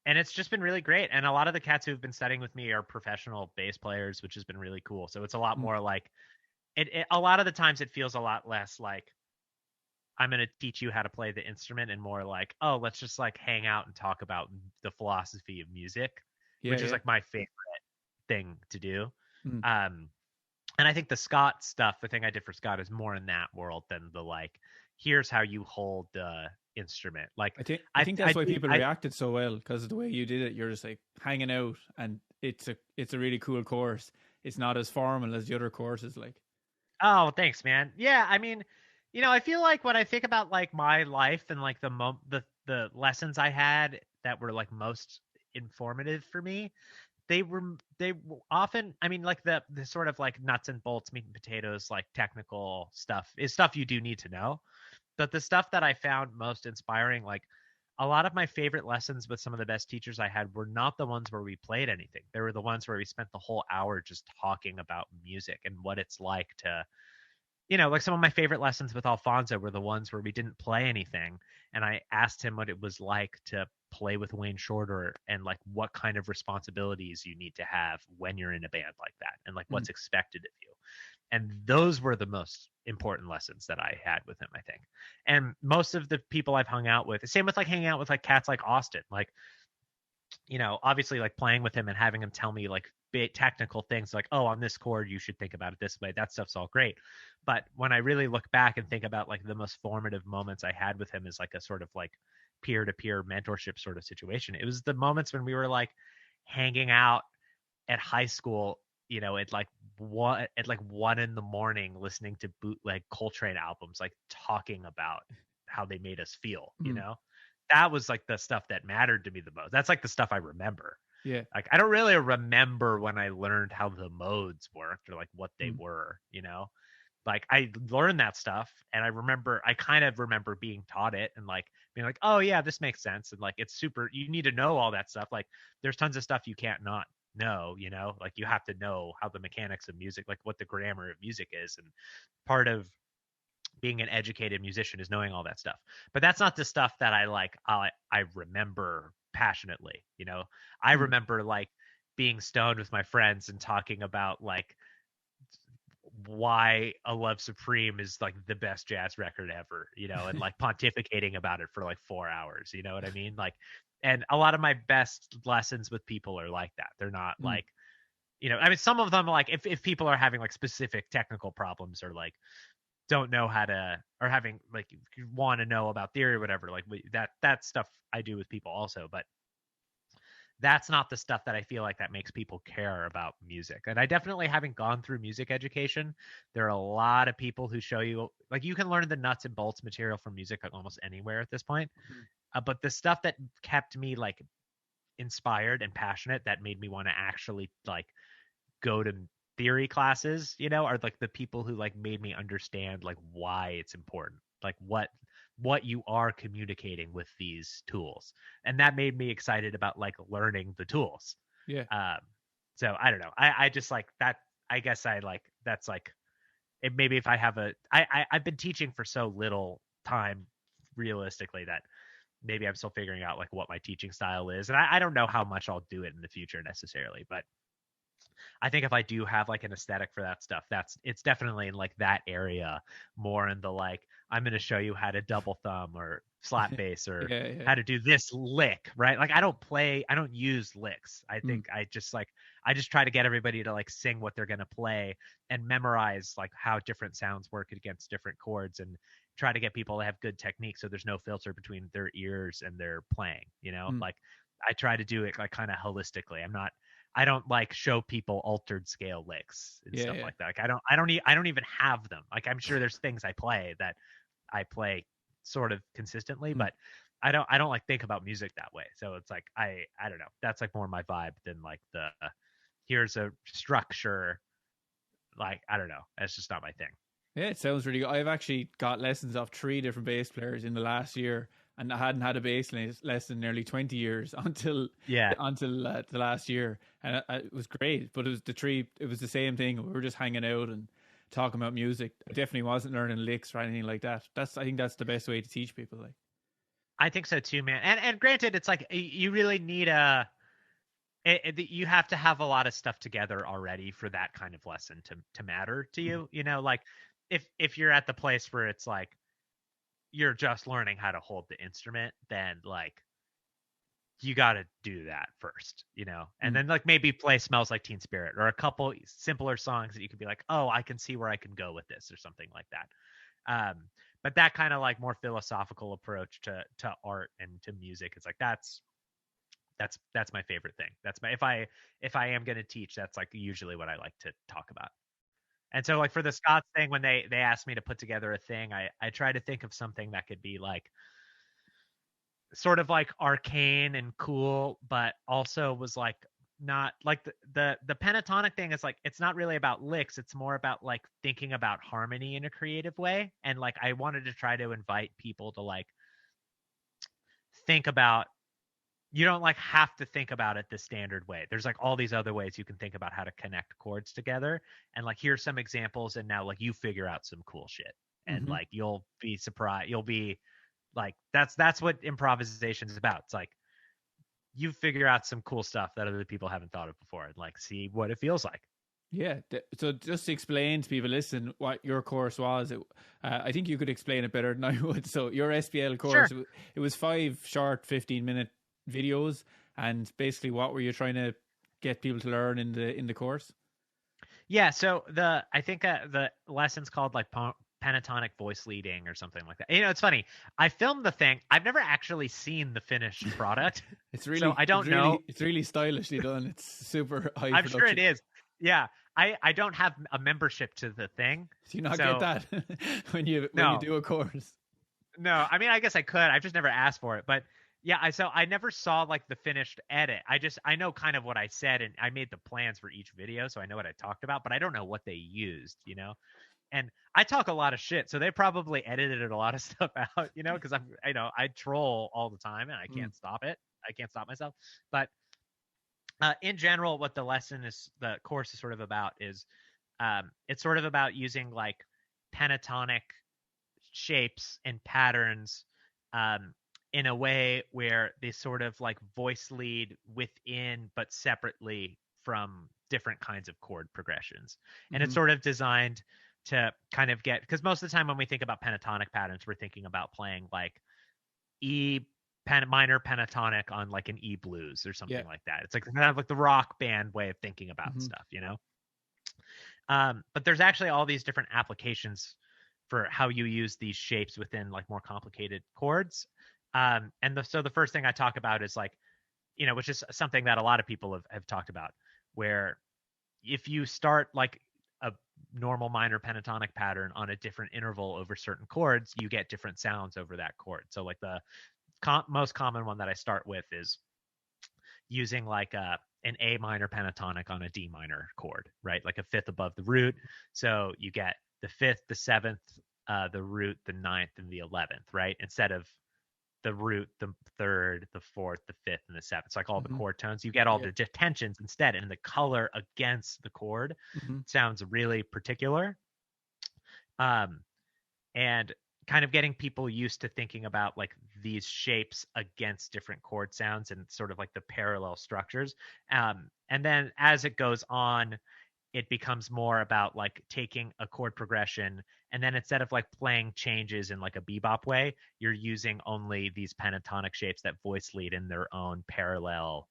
it's just been really great. And a lot of the cats who've been studying with me are professional bass players, which has been really cool. So it's a lot more like a lot of the times it feels a lot less like I'm going to teach you how to play the instrument, and more like, oh, let's just like hang out and talk about the philosophy of music, which is like my favorite thing to do. And I think the Scott stuff, the thing I did for Scott, is more in that world than the like, here's how you hold the instrument. Like, I think that's why people reacted so well, because of the way you did it. You're just like hanging out, and it's a really cool course. It's not as formal as the other courses. Like, oh, thanks, man. Yeah, I mean, you know, I feel like when I think about like my life and like the lessons I had that were like most informative for me, they were often, I mean, like the sort of like nuts and bolts, meat and potatoes, like technical stuff is stuff you do need to know. But the stuff that I found most inspiring, like a lot of my favorite lessons with some of the best teachers I had were not the ones where we played anything. They were the ones where we spent the whole hour just talking about music and what it's like to, you know, like some of my favorite lessons with Alfonso were the ones where we didn't play anything. And I asked him what it was like to play with Wayne Shorter and like what kind of responsibilities you need to have when you're in a band like that and like what's expected of you. And those were the most important lessons that I had with him, I think. And most of the people I've hung out with, same with like hanging out with like cats like Austin, like, you know, obviously like playing with him and having him tell me like big technical things like, oh, on this chord, you should think about it this way. That stuff's all great. But when I really look back and think about like the most formative moments I had with him is like a sort of like peer-to-peer mentorship sort of situation. It was the moments when we were like hanging out at high school, you know, at like 1 in the morning, listening to bootleg Coltrane albums, like talking about how they made us feel, you know? That was like the stuff that mattered to me the most. That's like the stuff I remember. Yeah. Like I don't really remember when I learned how the modes worked or like what they were, you know? Like I learned that stuff and I kind of remember being taught it and like being like, oh yeah, this makes sense. And like, it's super, you need to know all that stuff. Like there's tons of stuff you can't not know, you know, like you have to know how the mechanics of music, like what the grammar of music is. And part of being an educated musician is knowing all that stuff. But that's not the stuff that I remember passionately, you know. I remember like being stoned with my friends and talking about like why A Love Supreme is like the best jazz record ever, you know, and like pontificating about it for like 4 hours, you know what I mean? Like, and a lot of my best lessons with people are like that. They're not like, you know, I mean, some of them like if people are having like specific technical problems or like don't know how to, or having like want to know about theory or whatever, like that stuff I do with people also, but that's not the stuff that I feel like that makes people care about music. And I definitely haven't gone through music education. There are a lot of people who show you, like, you can learn the nuts and bolts material from music like almost anywhere at this point. But the stuff that kept me like inspired and passionate, that made me want to actually like go to theory classes, you know, are like the people who like made me understand like why it's important, like what you are communicating with these tools. And that made me excited about like learning the tools. Yeah. So I don't know. I just like that. I guess I like, that's like, it maybe if I have I've been teaching for so little time realistically that maybe I'm still figuring out like what my teaching style is. And I don't know how much I'll do it in the future necessarily, but I think if I do have like an aesthetic for that stuff, it's definitely in like that area, more in the like, I'm going to show you how to double thumb or slap bass or how to do this lick, right? Like I don't use licks. I think I just try to get everybody to like sing what they're going to play and memorize like how different sounds work against different chords and try to get people to have good technique. So there's no filter between their ears and their playing, you know, like I try to do it like kind of holistically. I don't like show people altered scale licks and stuff like that. Like I don't even have them. Like I'm sure there's things I play that I play sort of consistently, but I don't like think about music that way. So it's like I don't know. That's like more my vibe than like the here's a structure. Like I don't know. That's just not my thing. Yeah, it sounds really good. I've actually got lessons off 3 different bass players in the last year, and I hadn't had a bass lesson in nearly 20 years until the last year, and it was great. But it was the same thing. We were just hanging out and talking about music. I definitely wasn't learning licks or anything like that. I think that's the best way to teach people. Like, I think so too, man. And granted, it's like you really need you have to have a lot of stuff together already for that kind of lesson to matter to you. You know, like if you're at the place where it's like you're just learning how to hold the instrument, then like you got to do that first, you know, and then like maybe play Smells Like Teen Spirit or a couple simpler songs that you could be like, oh, I can see where I can go with this or something like that. But that kind of like more philosophical approach to art and to music, it's like that's my favorite thing. That's my if I am going to teach, that's like usually what I like to talk about. And so like for the Scots thing, when they asked me to put together a thing, I try to think of something that could be like sort of like arcane and cool, but also was like not like the pentatonic thing is like, it's not really about licks. It's more about like thinking about harmony in a creative way. And like, I wanted to try to invite people to like think about, you don't like have to think about it the standard way. There's like all these other ways you can think about how to connect chords together. And like, here's some examples. And now like you figure out some cool shit and like, you'll be surprised. You'll be like, that's what improvisation is about. It's like, you figure out some cool stuff that other people haven't thought of before, and like see what it feels like. Yeah. So just to explain to people, listen, what your course was. I think you could explain it better than I would. So your SPL course, Sure. it was 5 short 15-minute videos, and basically, what were you trying to get people to learn in the course? Yeah, so I think the lesson's called like pentatonic voice leading or something like that. You know, it's funny. I filmed the thing. I've never actually seen the finished product. So I don't know. It's really stylishly done. It's super high I'm production. sure it is. Yeah. I don't have a membership to the thing. Do you not get that when you do a course? No, I mean, I guess I could. I've just never asked for it. But yeah, so I never saw like the finished edit. I know kind of what I said, and I made the plans for each video, so I know what I talked about, but I don't know what they used, you know? And I talk a lot of shit, so they probably edited a lot of stuff out, you know, because I troll all the time and I can't stop it. I can't stop myself. But in general, what the course is sort of about is it's sort of about using like pentatonic shapes and patterns in a way where they sort of like voice lead within but separately from different kinds of chord progressions. And it's sort of designed to kind of get, because most of the time when we think about pentatonic patterns, we're thinking about playing like minor pentatonic on like an E blues or something like that. It's like kind of like the rock band way of thinking about stuff, you know? But there's actually all these different applications for how you use these shapes within like more complicated chords. So the first thing I talk about is like, you know, which is something that a lot of people have talked about, where if you start like a normal minor pentatonic pattern on a different interval over certain chords, you get different sounds over that chord. So like the most common one that I start with is using like an A minor pentatonic on a D minor chord, right? Like a fifth above the root. So you get the fifth, the seventh, the root, the ninth, and the 11th, right? Instead of the root, the third, the fourth, the fifth, and the seventh. It's like all the chord tones. You get all the tensions instead, and the color against the chord sounds really particular. And kind of getting people used to thinking about like these shapes against different chord sounds and sort of like the parallel structures. And then as it goes on, it becomes more about like taking a chord progression, and then instead of like playing changes in like a bebop way, you're using only these pentatonic shapes that voice lead in their own parallel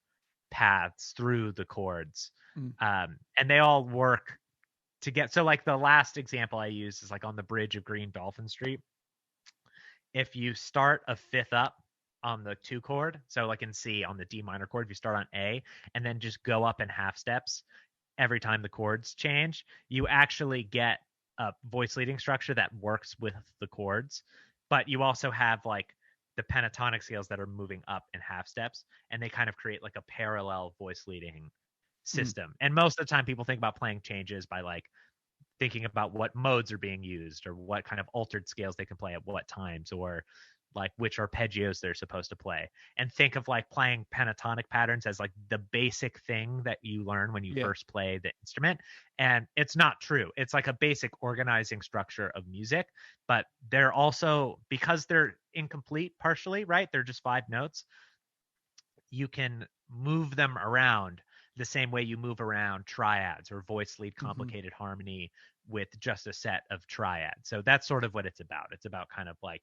paths through the chords. And they all work to get, so like the last example I use is like on the bridge of Green Dolphin Street. If you start a fifth up on the 2 chord, so like in C on the D minor chord, if you start on A and then just go up in half steps every time the chords change, you actually get a voice leading structure that works with the chords, but you also have like the pentatonic scales that are moving up in half steps, and they kind of create like a parallel voice leading system. And most of the time people think about playing changes by like thinking about what modes are being used or what kind of altered scales they can play at what times, or like which arpeggios they're supposed to play, and think of like playing pentatonic patterns as like the basic thing that you learn when you first play the instrument. And it's not true. It's like a basic organizing structure of music, but they're also, because they're incomplete partially, right? They're just 5 notes. You can move them around the same way you move around triads or voice lead complicated harmony with just a set of triads. So that's sort of what it's about. It's about kind of like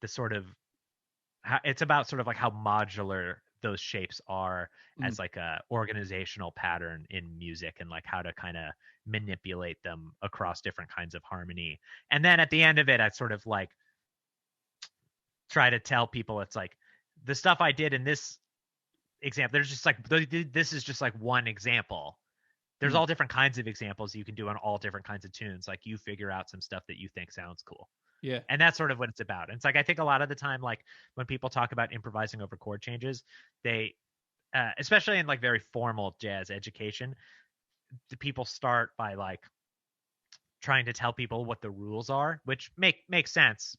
it's about sort of like how modular those shapes are as like a organizational pattern in music, and like how to kind of manipulate them across different kinds of harmony. And then at the end of it, I sort of like try to tell people, it's like the stuff I did in this example, there's just like, this is just like one example. There's all different kinds of examples you can do on all different kinds of tunes. Like you figure out some stuff that you think sounds cool. Yeah. And that's sort of what it's about. And it's like, I think a lot of the time, like when people talk about improvising over chord changes, they, especially in like very formal jazz education, the people start by like trying to tell people what the rules are, which makes sense.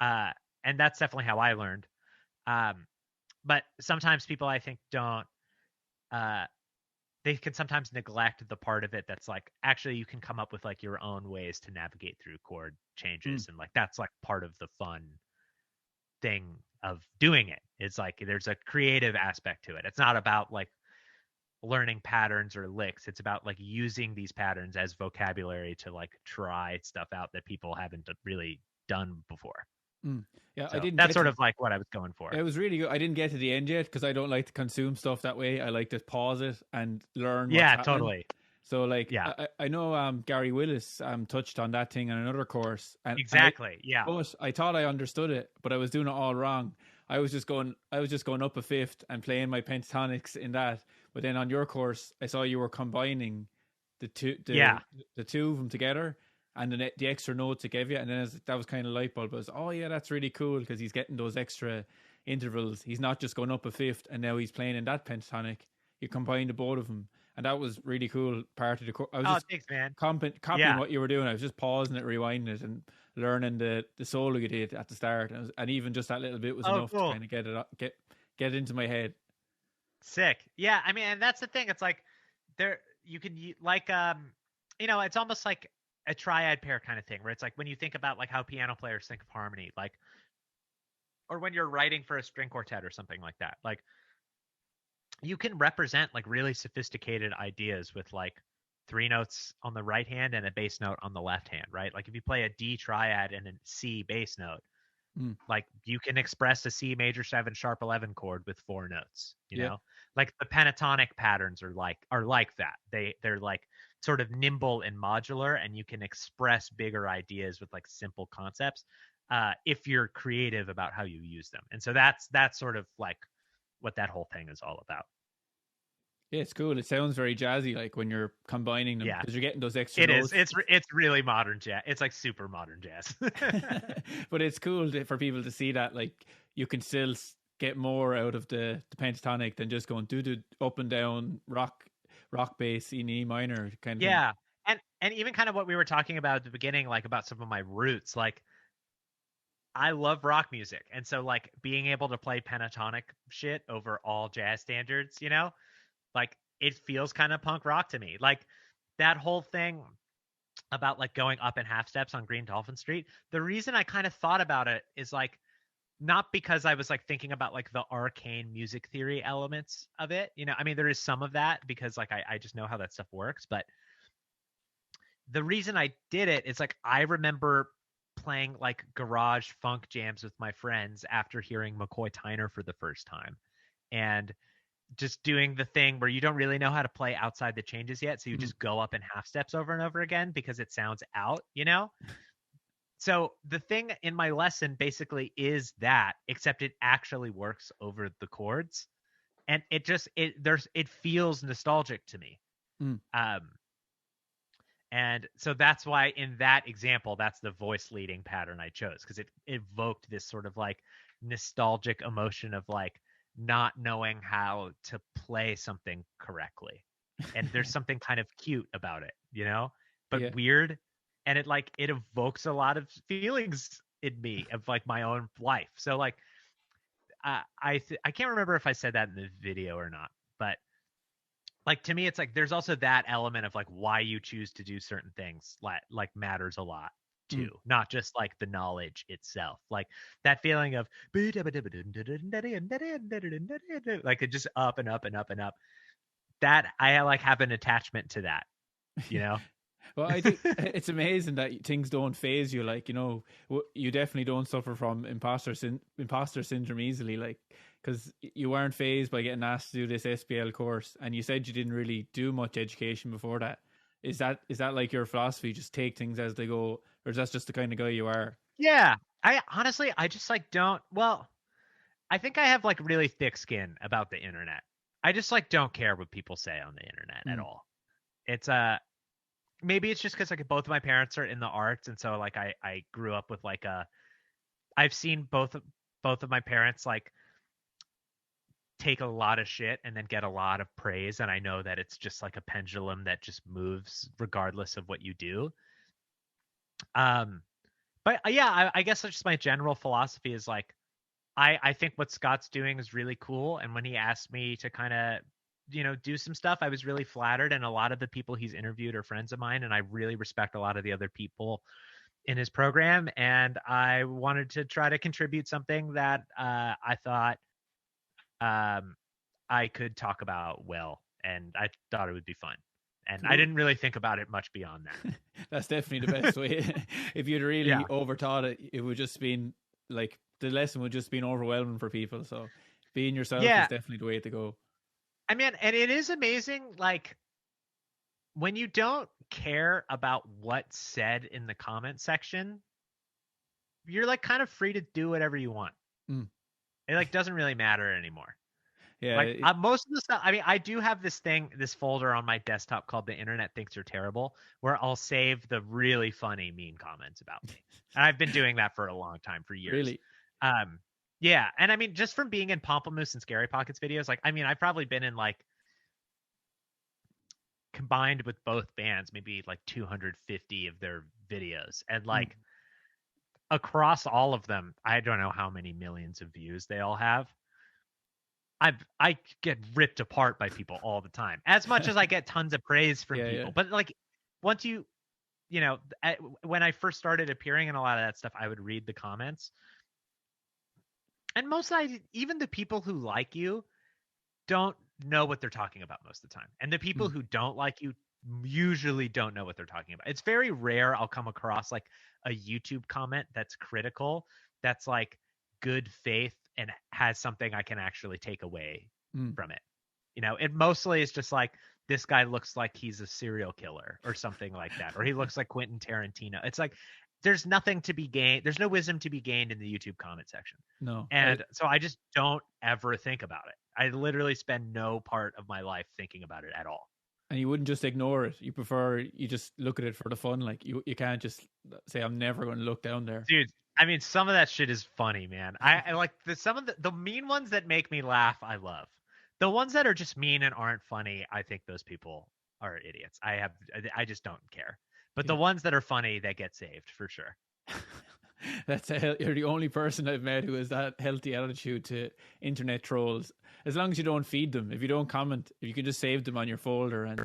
And that's definitely how I learned. But sometimes people, I think, don't, they can sometimes neglect the part of it that's like, actually you can come up with like your own ways to navigate through chord changes. And like, that's like part of the fun thing doing it. It's like there's a creative aspect to it. It's not about like learning patterns or licks. It's about like using these patterns as vocabulary to like try stuff out that people haven't really done before. Yeah, So I didn't. that's sort of like what I was going for. It was really good. I didn't get to the end yet because I don't like to consume stuff that way. I like to pause it and learn what's happening. Totally. So like, yeah, I know Gary Willis touched on that thing in another course. Exactly. But I thought I understood it, but I was doing it all wrong. I was just going up a fifth and playing my pentatonics in that. But then on your course, I saw you were combining the two of them together, and the extra notes it gave you, and then that was kind of light bulb. I was, oh yeah, that's really cool because he's getting those extra intervals. He's not just going up a fifth and now he's playing in that pentatonic. You combine the both of them, and that was really cool part of the course. I was thanks, man. Copying what you were doing. I was just pausing it, rewinding it, and learning the solo you did at the start, and even just that little bit was enough to kind of get it into my head. Sick. Yeah, I mean, and that's the thing. It's like you can like it's almost like a triad pair kind of thing, where it's like when you think about like how piano players think of harmony, like, or when you're writing for a string quartet or something like that, like you can represent like really sophisticated ideas with like 3 notes on the right hand and a bass note on the left hand, right? Like if you play a D triad and a C bass note, like you can express a C major 7 sharp 11 chord with 4 notes, you know? Like the pentatonic patterns are like that. They're like sort of nimble and modular, and you can express bigger ideas with like simple concepts if you're creative about how you use them. And so that's sort of like what that whole thing is all about. Yeah, it's cool. It sounds very jazzy, like when you're combining them, because you're getting those extra notes. It's really modern jazz. It's like super modern jazz. But it's cool for people to see that, like, you can still get more out of the pentatonic than just going do up and down rock bass in E minor kind of thing. And even kind of what we were talking about at the beginning, like about some of my roots, like I love rock music, and so like being able to play pentatonic shit over all jazz standards, you know, like it feels kind of punk rock to me. Like that whole thing about like going up in half steps on Green Dolphin Street. The reason I kind of thought about it is like not because I was like thinking about like the arcane music theory elements of it. You know, I mean, there is some of that because like I just know how that stuff works. But the reason I did it is like I remember playing like garage funk jams with my friends after hearing McCoy Tyner for the first time, and just doing the thing where you don't really know how to play outside the changes yet, so you just go up in half steps over and over again because it sounds out, you know? So the thing in my lesson basically is that, except it actually works over the chords, and it feels nostalgic to me. And so that's why in that example, that's the voice leading pattern I chose, because it evoked this sort of like nostalgic emotion of like not knowing how to play something correctly. And there's something kind of cute about it, you know, but weird. And it evokes a lot of feelings in me of like my own life. So like, I can't remember if I said that in the video or not, but like to me, it's like there's also that element of like why you choose to do certain things like matters a lot too, not just like the knowledge itself. Like that feeling of like it just up and up and up and up. That I like have an attachment to that, you know. Well, I think it's amazing that things don't phase you. Like, you know, you definitely don't suffer from imposter syndrome easily. Like, because you weren't phased by getting asked to do this SPL course, and you said you didn't really do much education before that. Is that like your philosophy? Just take things as they go, or is that just the kind of guy you are? Yeah, I honestly, I just like don't. Well, I think I have like really thick skin about the internet. I just like don't care what people say on the internet at all. It's maybe it's just because like both of my parents are in the arts, and so like I grew up with like I've seen both of my parents like take a lot of shit and then get a lot of praise, and I know that it's just like a pendulum that just moves regardless of what you do. But yeah, I guess that's just my general philosophy is like I think what Scott's doing is really cool, and when he asked me to kind of, you know, do some stuff, I was really flattered, and a lot of the people he's interviewed are friends of mine, and I really respect a lot of the other people in his program, and I wanted to try to contribute something that I thought I could talk about well, and I thought it would be fun. And Cool. I didn't really think about it much beyond that. That's definitely the best way. If you'd really overthought it, it would just been like the lesson would just been overwhelming for people. So being yourself is definitely the way to go. I mean, and it is amazing, like when you don't care about what's said in the comment section, you're like kind of free to do whatever you want. It like doesn't really matter anymore. Yeah, like most of the stuff. I mean, I do have this folder on my desktop called "The Internet Thinks You're Terrible," where I'll save the really funny, mean comments about me. And I've been doing that for a long time, for years. Really? Yeah. And I mean, just from being in Pomplamoose and Scary Pockets videos, like, I mean, I've probably been in like combined with both bands, maybe like 250 of their videos, and like across all of them, I don't know how many millions of views they all have. I get ripped apart by people all the time, as much as I get tons of praise from people. Yeah. But like, once you know, when I first started appearing in a lot of that stuff, I would read the comments, and even the people who like you don't know what they're talking about most of the time, and the people who don't like you usually don't know what they're talking about. It's very rare I'll come across like a YouTube comment that's critical, that's like good faith and has something I can actually take away from it. You know, it mostly is just like, this guy looks like he's a serial killer or something like that, or he looks like Quentin Tarantino. It's like, there's nothing to be gained. There's no wisdom to be gained in the YouTube comment section. No. And so I just don't ever think about it. I literally spend no part of my life thinking about it at all. And you wouldn't just ignore it. You just look at it for the fun. Like you can't just say, I'm never going to look down there. Dude, I mean, some of that shit is funny, man. I like some of the mean ones that make me laugh. I love the ones that are just mean and aren't funny. I think those people are idiots. I just don't care. But the ones that are funny, that get saved for sure. You're the only person I've met who has that healthy attitude to internet trolls. As long as you don't feed them, if you don't comment, if you can just save them on your folder and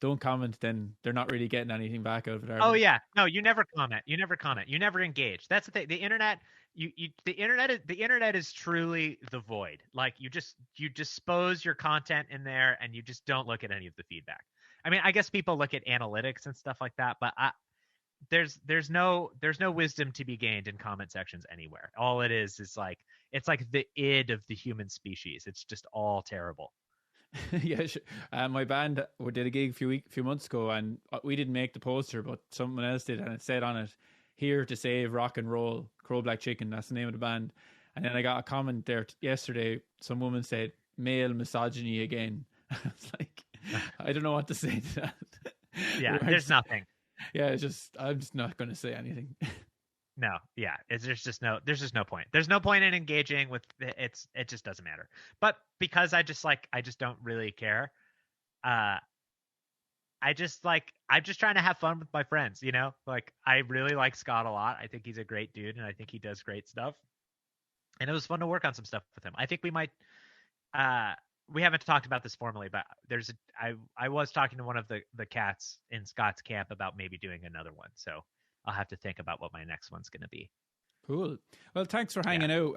don't comment, then they're not really getting anything back out of it. Oh yeah, no, you never comment. You never engage. That's the thing. The internet, the internet is truly the void. Like you dispose your content in there, and you just don't look at any of the feedback. I mean, I guess people look at analytics and stuff like that, but there's no wisdom to be gained in comment sections anywhere. All it is like, it's like the id of the human species. It's just all terrible. Yeah, my band did a gig a few months ago, and we didn't make the poster, but someone else did, and it said on it, "Here to save rock and roll, Crow Black Chicken." That's the name of the band. And then I got a comment there yesterday. Some woman said, "Male misogyny again." It's like, I don't know what to say to that. Yeah, there's nothing. Yeah, I'm just not going to say anything. No, yeah, there's just no point. There's no point in engaging with it. It just doesn't matter. But because I just don't really care. I'm just trying to have fun with my friends, you know? Like, I really like Scott a lot. I think he's a great dude, and I think he does great stuff. And it was fun to work on some stuff with him. I think we might we haven't talked about this formally, but I was talking to one of the cats in Scott's camp about maybe doing another one. So I'll have to think about what my next one's going to be. Cool. Well, thanks for hanging out.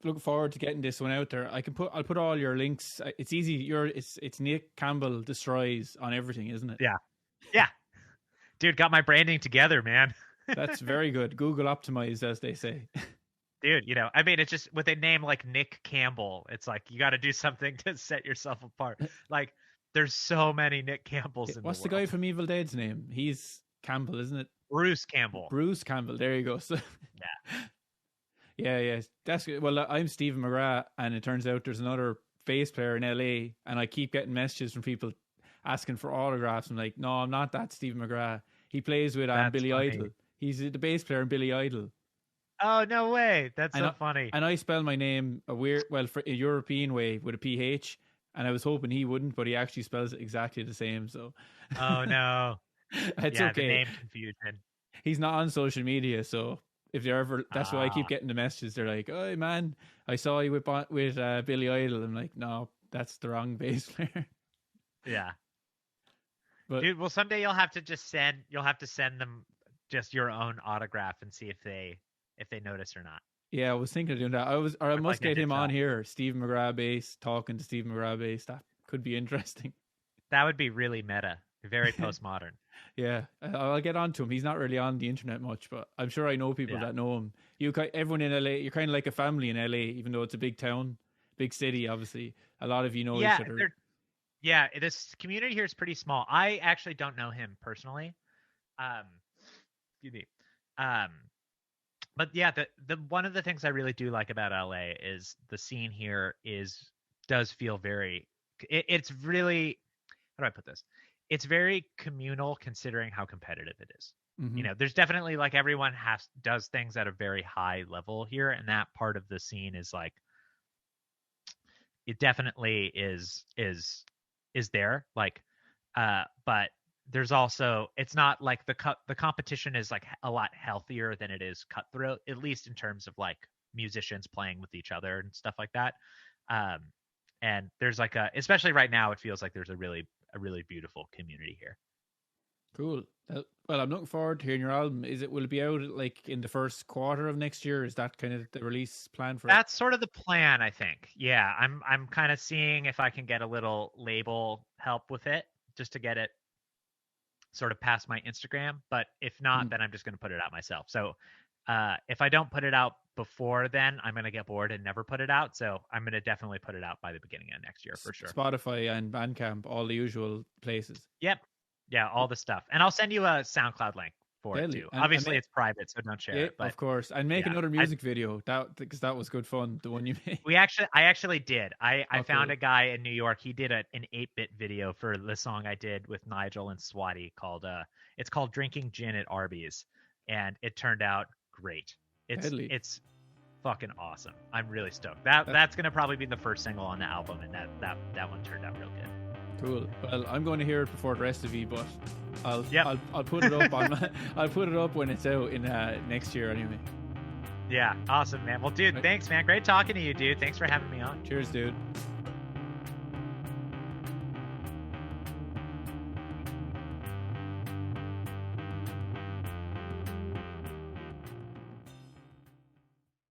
Looking forward to getting this one out there. I'll put all your links. It's easy. It's Nick Campbell Destroys on everything, isn't it? Yeah. Dude, got my branding together, man. That's very good. Google optimized, as they say. Dude, you know, I mean, it's just with a name like Nick Campbell, it's like you got to do something to set yourself apart. Like, there's so many Nick Campbells in the world. What's the guy from Evil Dead's name? He's Campbell, isn't it? Bruce Campbell. Bruce Campbell. There you go. So, yeah. That's good. Well, I'm Stephen McGrath, and it turns out there's another bass player in LA, and I keep getting messages from people asking for autographs. I'm like, no, I'm not that Stephen McGrath. He plays with Billy Idol. He's the bass player in Billy Idol. Oh, no way. That's so funny. And I spell my name for a European way with a PH, and I was hoping he wouldn't, but he actually spells it exactly the same. So, oh no, it's okay. The name confusion. He's not on social media, so if they're ever, that's why I keep getting the messages. They're like, "Oh man, I saw you with Billy Idol." I'm like, no, that's the wrong bass player. Yeah. But, dude, well, someday you'll have to send them just your own autograph and see if they notice or not. Yeah, I was thinking of doing that. I must get him on here. Stephen McGrath bass, talking to Stephen McGrath bass. That could be interesting. That would be really meta, very postmodern. Yeah, I'll get on to him. He's not really on the internet much, but I'm sure I know people that know him. Everyone in LA, you're kind of like a family in LA, even though it's a big town, big city. Obviously, a lot of you know each other. Yeah, this community here is pretty small. I actually don't know him personally. Excuse me. But yeah, the one of the things I really do like about LA is the scene here does feel very. It's really, how do I put this? It's very communal considering how competitive it is. Mm-hmm. You know, there's definitely like everyone does things at a very high level here, and that part of the scene is like, it definitely is there. Like, but there's also, it's not like the competition is like a lot healthier than it is cutthroat, at least in terms of like musicians playing with each other and stuff like that. And there's like especially right now, it feels like there's a really beautiful community here. Cool. Well, I'm looking forward to hearing your album. Will it be out like in the first quarter of next year? Is that kind of the release plan for it? That's sort of the plan, I think. Yeah, I'm kind of seeing if I can get a little label help with it, just to get it sort of past my Instagram. But if not, then I'm just going to put it out myself. So if I don't put it out before then, I'm going to get bored and never put it out. So I'm going to definitely put it out by the beginning of next year for sure. Spotify and Bandcamp, all the usual places. Yep. Yeah, all the stuff. And I'll send you a SoundCloud link for it too. Obviously, it's private, so don't share it. But, of course. And make another music video, because that was good fun, the one you made. I actually did. I found a guy in New York. He did an 8-bit video for the song I did with Nigel and Swati it's called Drinking Gin at Arby's. And it turned out great. It's fucking awesome. I'm really stoked. That's going to probably be the first single on the album, and that one turned out real good. Cool. Well, I'm going to hear it before the rest of you, but I'll put it up I'll put it up when it's out in next year anyway. Yeah, awesome, man. Well, dude, thanks, man. Great talking to you, dude. Thanks for having me on. Cheers, dude.